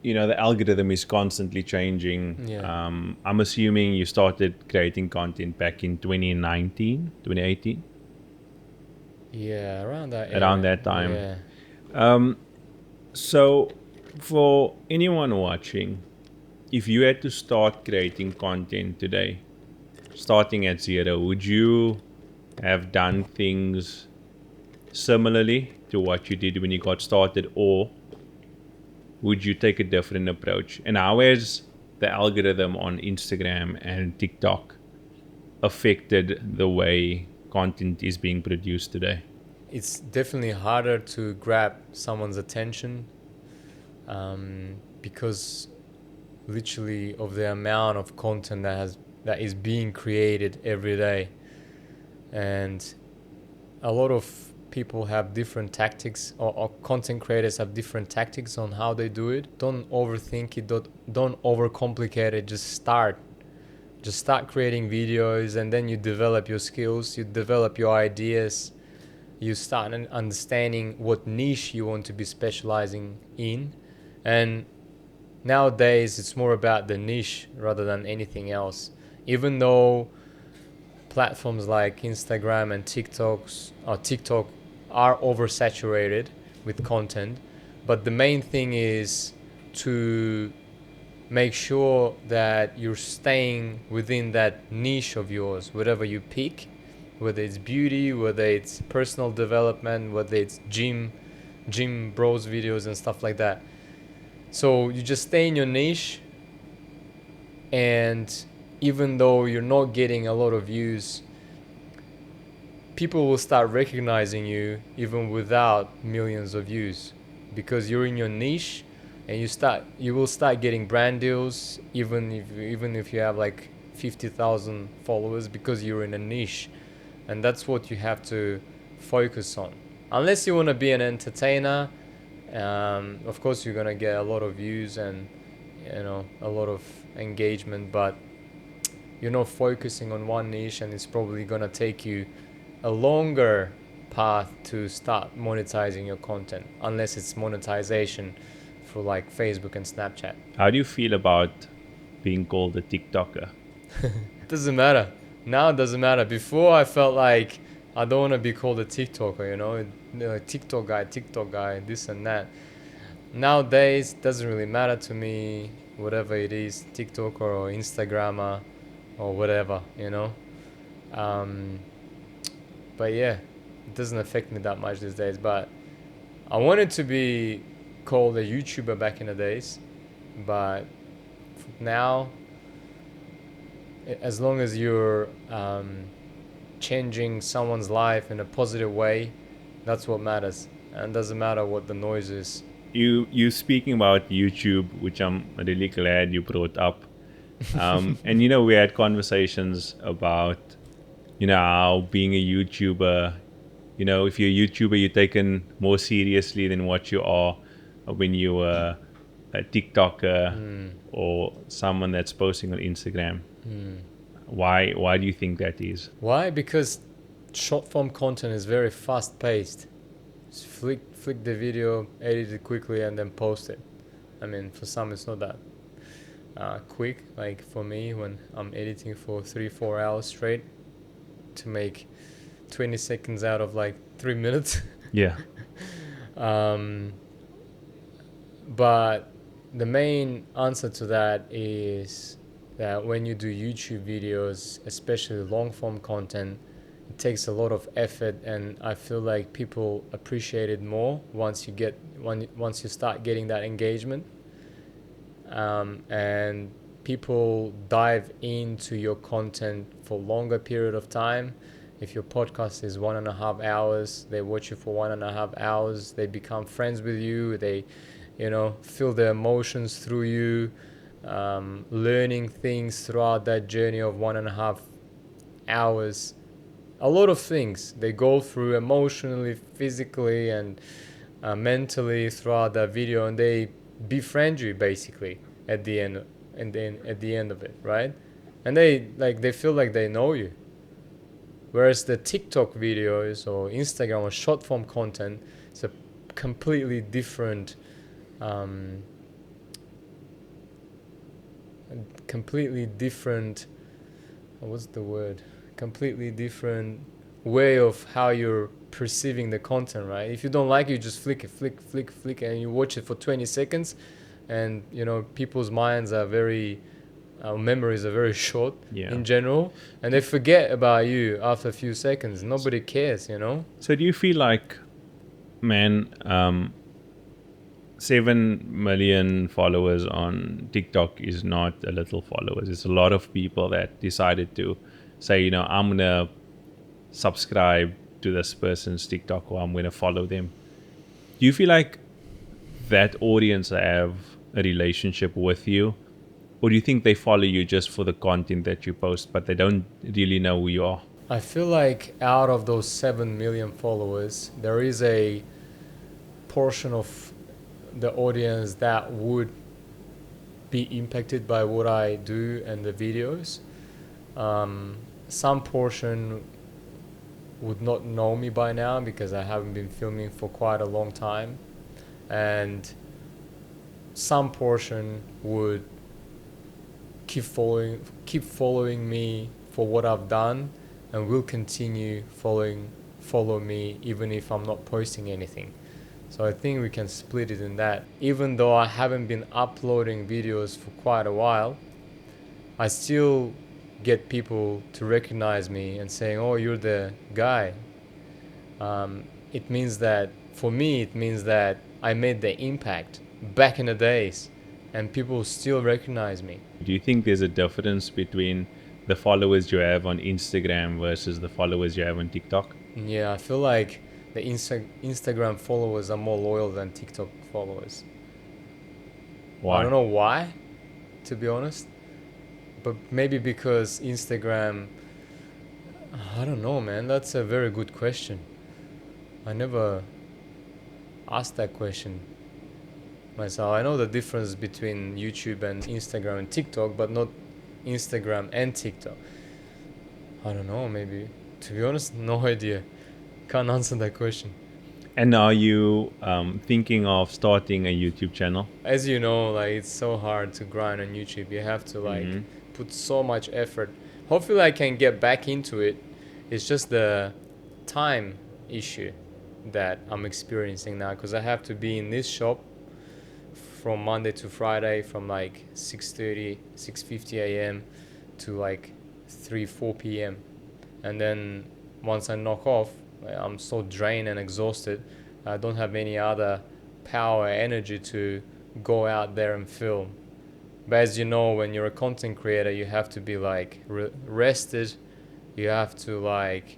the algorithm is constantly changing. Yeah. I'm assuming you started creating content back in 2019, 2018. Yeah, around that time. Yeah. So for anyone watching, if you had to start creating content today, starting at zero, would you have done things similarly to what you did when you got started, or would you take a different approach? And how has the algorithm on Instagram and TikTok affected the way content is being produced today? It's definitely harder to grab someone's attention because literally of the amount of content that is being created every day. And a lot of people have different tactics, or content creators have different tactics on how they do it. Don't overthink it, don't overcomplicate it. Just start creating videos, and then you develop your skills, you develop your ideas, you start understanding what niche you want to be specializing in. And nowadays it's more about the niche rather than anything else. Even though platforms like Instagram and TikTok are oversaturated with content, but the main thing is to make sure that you're staying within that niche of yours, whatever you pick, whether it's beauty, whether it's personal development, whether it's gym bros videos and stuff like that. So you just stay in your niche, and even though you're not getting a lot of views, people will start recognizing you even without millions of views, because you're in your niche, and you will start getting brand deals even if you have like 50,000 followers, because you're in a niche. And that's what you have to focus on. Unless you want to be an entertainer, of course you're gonna get a lot of views and a lot of engagement, but you're not focusing on one niche, and it's probably gonna take you a longer path to start monetizing your content, unless it's monetization for like Facebook and Snapchat. How do you feel about being called a TikToker? Doesn't matter. Now it doesn't matter. Before I felt like I don't want to be called a TikToker, TikTok guy, this and that. Nowadays, it doesn't really matter to me, whatever it is, TikToker or Instagrammer or whatever, But yeah, it doesn't affect me that much these days. But I wanted to be called a YouTuber back in the days, but now, as long as you're changing someone's life in a positive way, that's what matters. And it doesn't matter what the noise is. You speaking about YouTube, which I'm really glad you brought up. And we had conversations about how being a YouTuber, if you're a YouTuber, you're taken more seriously than what you are when you were a TikToker or someone that's posting on Instagram. Why do you think that is? Why? Because short form content is very fast paced. Just flick the video, edit it quickly, and then post it. I mean, for some it's not that quick. Like for me, when I'm editing for 3-4 hours straight to make 20 seconds out of like 3 minutes. Yeah. But the main answer to that is that when you do YouTube videos, especially long form content, it takes a lot of effort, and I feel like people appreciate it more once you start getting that engagement, and people dive into your content for longer period of time. If your podcast is 1.5 hours, they watch you for 1.5 hours, they become friends with you, they feel the emotions through you, learning things throughout that journey of 1.5 hours. A lot of things they go through emotionally, physically, and mentally throughout that video, and they befriend you basically at the end, and then at the end of it, right? And they feel like they know you. Whereas the TikTok videos or Instagram or short form content, it's a completely different completely different way of how you're perceiving the content, right? If you don't like it, you just flick it, and you watch it for 20 seconds, and people's minds are our memories are very short in general, and they forget about you after a few seconds. Nobody cares. So do you feel like, man, 7 million followers on TikTok is not a little followers. It's a lot of people that decided to say, I'm going to subscribe to this person's TikTok, or I'm going to follow them. Do you feel like that audience have a relationship with you? Or do you think they follow you just for the content that you post, but they don't really know who you are? I feel like out of those 7 million followers, there is a portion of the audience that would be impacted by what I do and the videos. Some portion would not know me by now because I haven't been filming for quite a long time, and some portion would keep following me for what I've done, and will continue follow me even if I'm not posting anything. So I think we can split it in that. Even though I haven't been uploading videos for quite a while, I still get people to recognize me and saying, "Oh, you're the guy." It means that, for me, it means that I made the impact back in the days, and people still recognize me. Do you think there's a difference between the followers you have on Instagram versus the followers you have on TikTok? Yeah, I feel like the Instagram followers are more loyal than TikTok followers. Why? I don't know why, to be honest. But maybe because Instagram... I don't know, man. That's a very good question. I never asked that question myself. I know the difference between YouTube and Instagram and TikTok, but not Instagram and TikTok. I don't know, maybe. To be honest, no idea. Can't answer that question. And are you thinking of starting a YouTube channel? As you know, like, it's so hard to grind on YouTube. You have to put so much effort. Hopefully I can get back into it. It's just the time issue that I'm experiencing now, because I have to be in this shop from Monday to Friday from like 6:50 a.m. to like 3-4 p.m. And then once I knock off, I'm so drained and exhausted. I don't have any other power, energy to go out there and film. But as you know, when you're a content creator, you have to be like rested. You have to like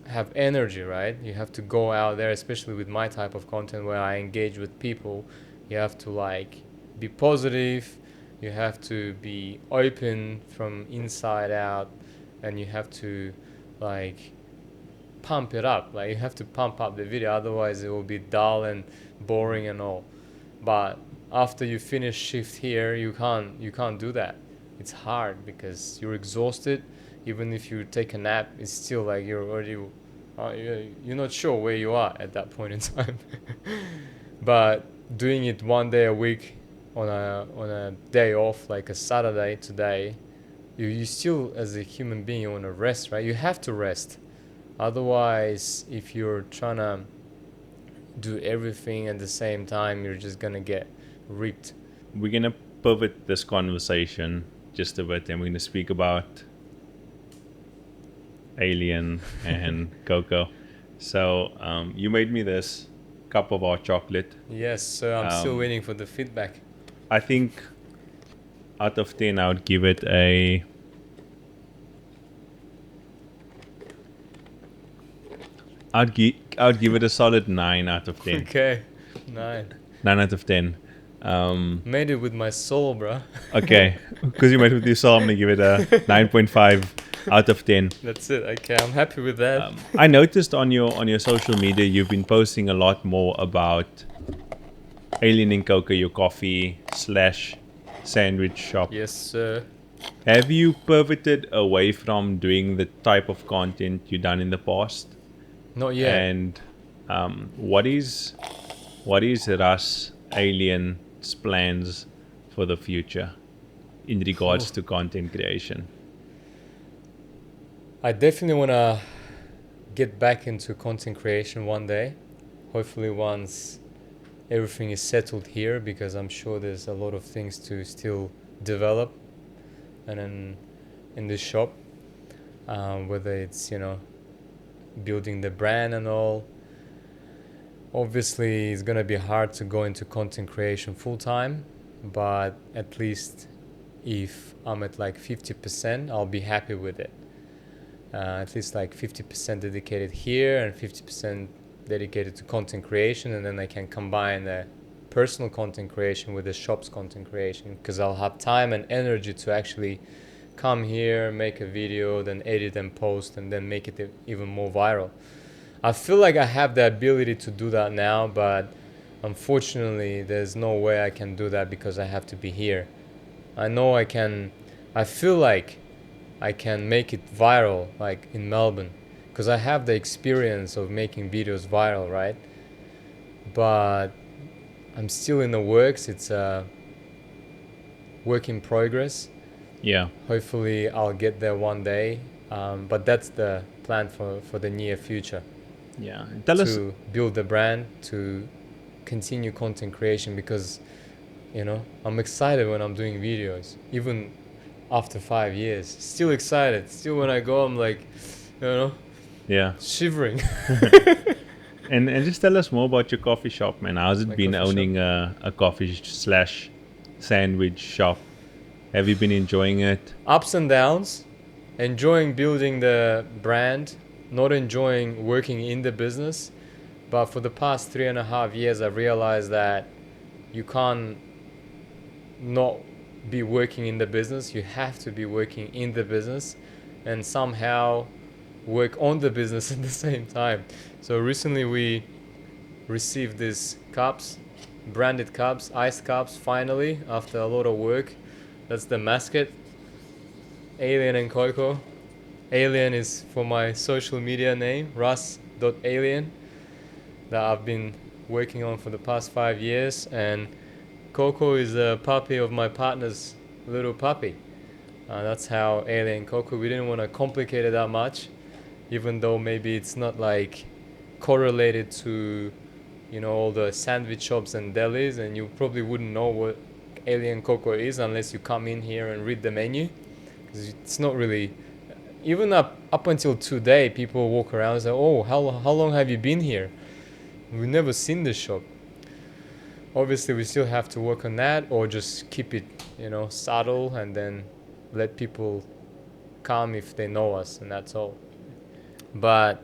have energy, right? You have to go out there, especially with my type of content where I engage with people. You have to like be positive. You have to be open from inside out, and you have to like pump it up. Like, you have to pump up the video, otherwise it will be dull and boring and all. But after you finish shift here, you can't do that. it's hard because you're exhausted. Even if you take a nap, it's still like you're already you're not sure where you are at that point in time. But doing it 1 day a week on a day off, like a Saturday today, you still, as a human being, you want to rest, right? You have to rest. Otherwise, if you're trying to do everything at the same time, you're just gonna get ripped. We're going to pivot this conversation just a bit, and we're going to speak about Alien and Coco. So you made me this cup of hot chocolate. Yes, so I'm still waiting for the feedback. I think out of 10, I would give it a... I'd give it a solid 9 out of 10. Okay, 9. 9 out of 10. Made it with my soul, bro. Okay, because you made it with your soul, I'm going to give it a 9.5 out of 10. That's it. Okay, I'm happy with that. I noticed on your social media, you've been posting a lot more about Alien and Coco, your coffee / sandwich shop. Yes, sir. Have you pivoted away from doing the type of content you've done in the past? Not yet. And what is Russ Alien's plans for the future in regards to content creation? I definitely want to get back into content creation one day. Hopefully once everything is settled here, because I'm sure there's a lot of things to still develop and then in this shop, whether it's, building the brand and all. Obviously it's going to be hard to go into content creation full time, but at least if I'm at like 50%, I'll be happy with it. At least like 50% dedicated here and 50% dedicated to content creation, and then I can combine the personal content creation with the shop's content creation, because I'll have time and energy to actually come here, make a video, then edit and post, and then make it even more viral. I feel like I have the ability to do that now, but unfortunately there's no way I can do that because I have to be here. I know I feel like I can make it viral, like in Melbourne, because I have the experience of making videos viral, right? But I'm still in the works. It's a work in progress. Yeah. Hopefully I'll get there one day. But that's the plan for the near future. Yeah. Tell us. To build the brand, to continue content creation, because, I'm excited when I'm doing videos. Even after 5 years, still excited. Still when I go, I'm like, Yeah. shivering. And just tell us more about your coffee shop, man. How's it been owning a coffee / sandwich shop? Have you been enjoying it? Ups and downs. Enjoying building the brand, not enjoying working in the business. But for the past 3.5 years, I realized that you can't not be working in the business. You have to be working in the business and somehow work on the business at the same time. So recently we received these cups, branded cups, iced cups, finally, after a lot of work. That's the mascot, Alien and Coco. Alien is for my social media name, Russ.alien, that I've been working on for the past 5 years. And Coco is a puppy of my partner's little puppy. That's how Alien Coco. We didn't want to complicate it that much, even though maybe it's not like correlated to, all the sandwich shops and delis, and you probably wouldn't know what Alien Coco is unless you come in here and read the menu. Because it's not really, even up until today, people walk around and say, "Oh, how long have you been here? We've never seen this shop." Obviously, we still have to work on that, or just keep it, subtle, and then let people come if they know us, and that's all. But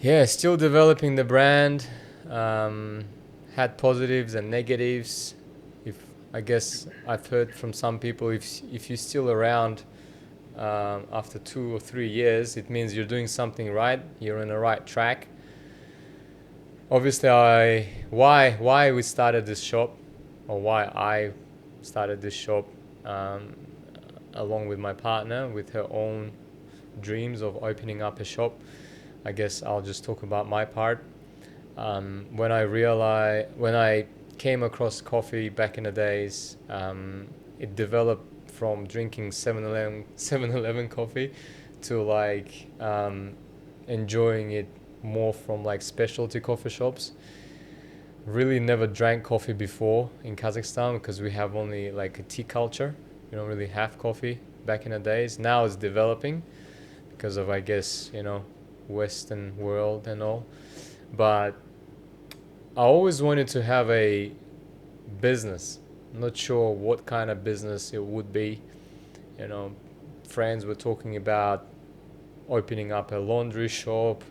yeah, still developing the brand. Had positives and negatives. I guess I've heard from some people, if you're still around after 2 or 3 years, it means you're doing something right. You're on the right track. Obviously, why we started this shop, or why I started this shop, along with my partner, with her own dreams of opening up a shop. I guess I'll just talk about my part. When I came across coffee back in the days, it developed from drinking 7-Eleven coffee to like enjoying it more from like specialty coffee shops. Really never drank coffee before in Kazakhstan because we have only like a tea culture. We don't really have coffee back in the days. Now it's developing because of, I guess, Western world and all. But I always wanted to have a business. Not sure what kind of business it would be. Friends were talking about opening up a laundry shop,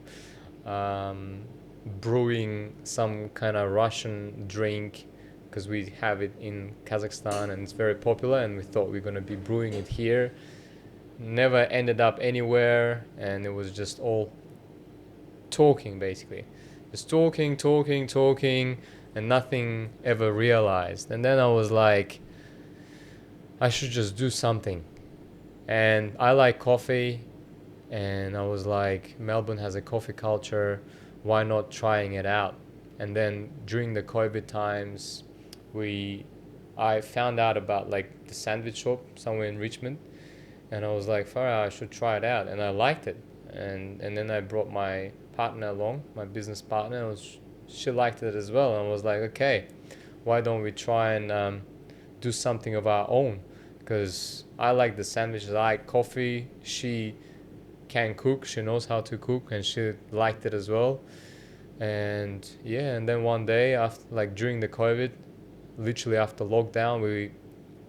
brewing some kind of Russian drink because we have it in Kazakhstan and it's very popular, and we thought we are going to be brewing it here. Never ended up anywhere, and it was just all talking, basically. Just talking, and nothing ever realized. And then I was like, I should just do something. And I like coffee, and I was like, Melbourne has a coffee culture, why not trying it out? And then during the COVID times, I found out about like the sandwich shop somewhere in Richmond, and I was like, Farah, I should try it out, and I liked it. And then I brought my partner along, my business partner, and she liked it as well. And I was like, okay, why don't we try and do something of our own? Because I like the sandwiches, I like coffee. She can cook, she knows how to cook, and she liked it as well. And yeah, and then one day after, like during the COVID, literally after lockdown, we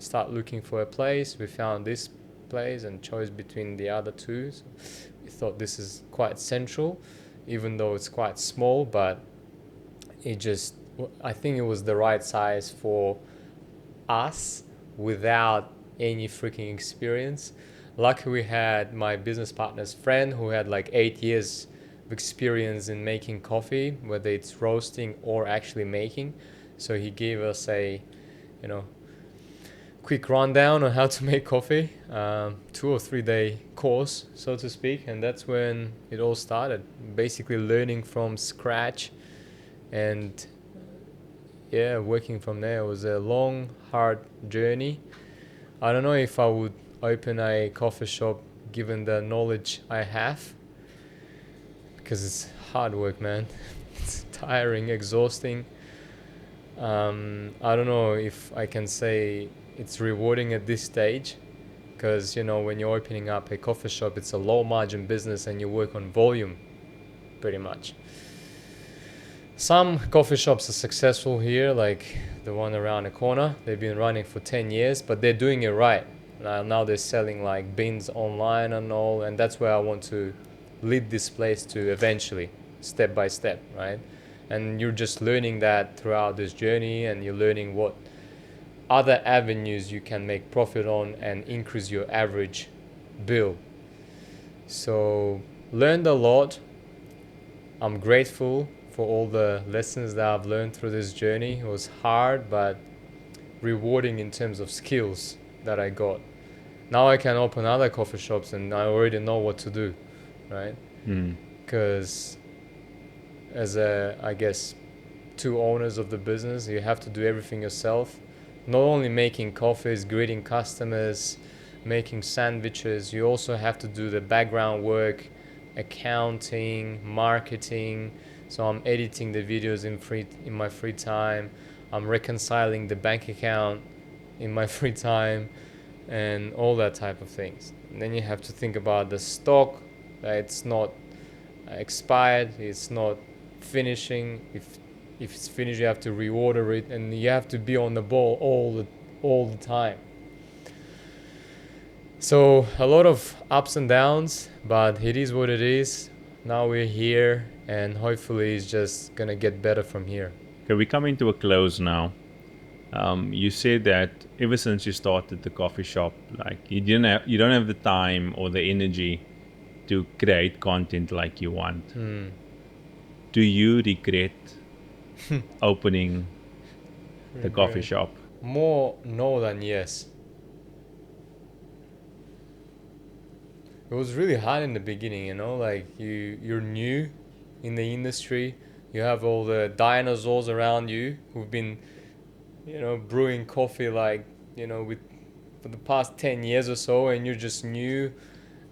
start looking for a place. We found this place and chose between the other two. So we thought this is quite central, even though it's quite small, but I think it was the right size for us without any freaking experience. Luckily, we had my business partner's friend who had like 8 years of experience in making coffee, whether it's roasting or actually making. So he gave us a, quick rundown on how to make coffee, 2 or 3 day course, so to speak. And that's when it all started, basically learning from scratch and working from there. It was a long, hard journey. I don't know if I would open a coffee shop given the knowledge I have, because it's hard work, man. It's tiring, exhausting. I don't know if I can say it's rewarding at this stage, because when you're opening up a coffee shop, it's a low margin business and you work on volume pretty much. Some coffee shops are successful here, like the one around the corner. They've been running for 10 years, but they're doing it right. Now they're selling like beans online and all, and that's where I want to lead this place to eventually, step by step, right? And you're just learning that throughout this journey, and you're learning what other avenues you can make profit on and increase your average bill. So learned a lot. I'm grateful for all the lessons that I've learned through this journey. It was hard, but rewarding in terms of skills that I got. Now I can open other coffee shops and I already know what to do, right? Because as I guess, two owners of the business, you have to do everything yourself. Not only making coffees, greeting customers, making sandwiches, you also have to do the background work, accounting, marketing. So I'm editing the videos in my free time. I'm reconciling the bank account in my free time, and all that type of things. And then you have to think about the stock, that it's not expired, it's not finishing. If it's finished, you have to reorder it, and you have to be on the ball all the time. So a lot of ups and downs, but it is what it is. Now we're here, and hopefully it's just gonna get better from here. Okay, we're coming to a close now. You said that ever since you started the coffee shop, like you don't have the time or the energy to create content like you want. Do you regret opening the coffee shop? More no than yes. it was really hard in the beginning, you know, like you're new in the industry. You have all the dinosaurs around you who've been, you know, brewing coffee like, you know, with for the past 10 years or so, and you're just new.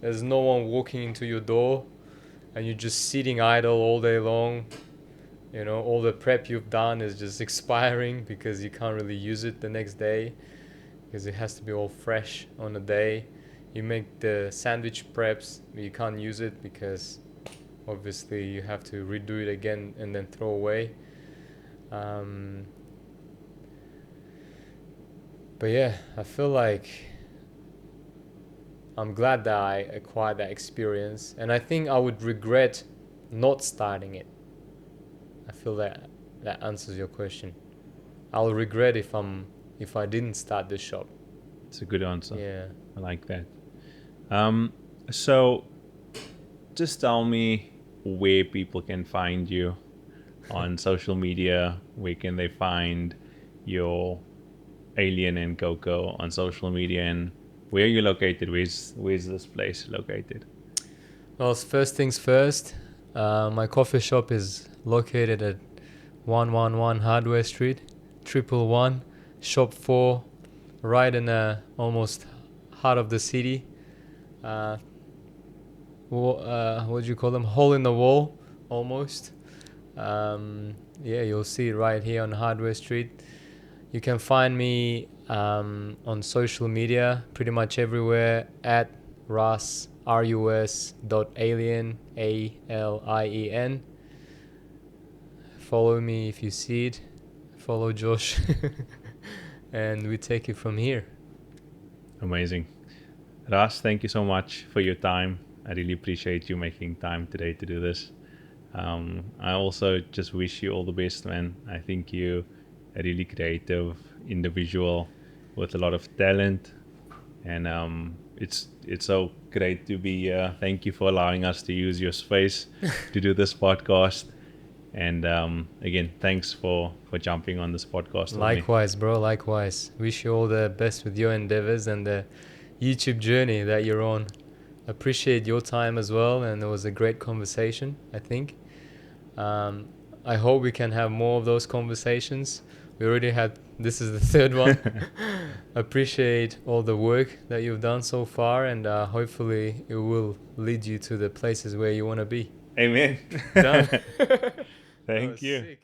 There's no one walking into your door, and you're just sitting idle all day long. You know, all the prep you've done is just expiring because you can't really use it the next day because it has to be all fresh on the day. You make the sandwich preps, but you can't use it because obviously you have to redo it again and then throw away. But yeah, I feel like I'm glad that I acquired that experience, and I think I would regret not starting it. I feel that that answers your question. I'll regret if I didn't start the shop. It's a good answer. Yeah. I like that. So just tell me where people can find you on social media. Where can they find your Alien and Coco on social media, and where are you located? Where's this place located? Well, first things first. My coffee shop is located at 111 Hardware Street, 111, Shop 4, right in the almost heart of the city. What do you call them? Hole in the wall, almost. Yeah, you'll see it right here on Hardware Street. You can find me on social media, pretty much everywhere, at rus.alien, ALIEN. Follow me if you see it. Follow Josh. And we take it from here. Amazing. Ras, thank you so much for your time. I really appreciate you making time today to do this. I also just wish you all the best, man. I think you a really creative individual with a lot of talent, and it's so great to be here. Thank you for allowing us to use your space to do this podcast, and again, thanks for jumping on this podcast with me. Likewise, bro, likewise. Wish you all the best with your endeavors and the YouTube journey that you're on. Appreciate your time as well, and it was a great conversation, I think. I hope we can have more of those conversations. We already had, this is the third one. Appreciate all the work that you've done so far, and hopefully it will lead you to the places where you want to be. Amen. Done. Thank you. Sick.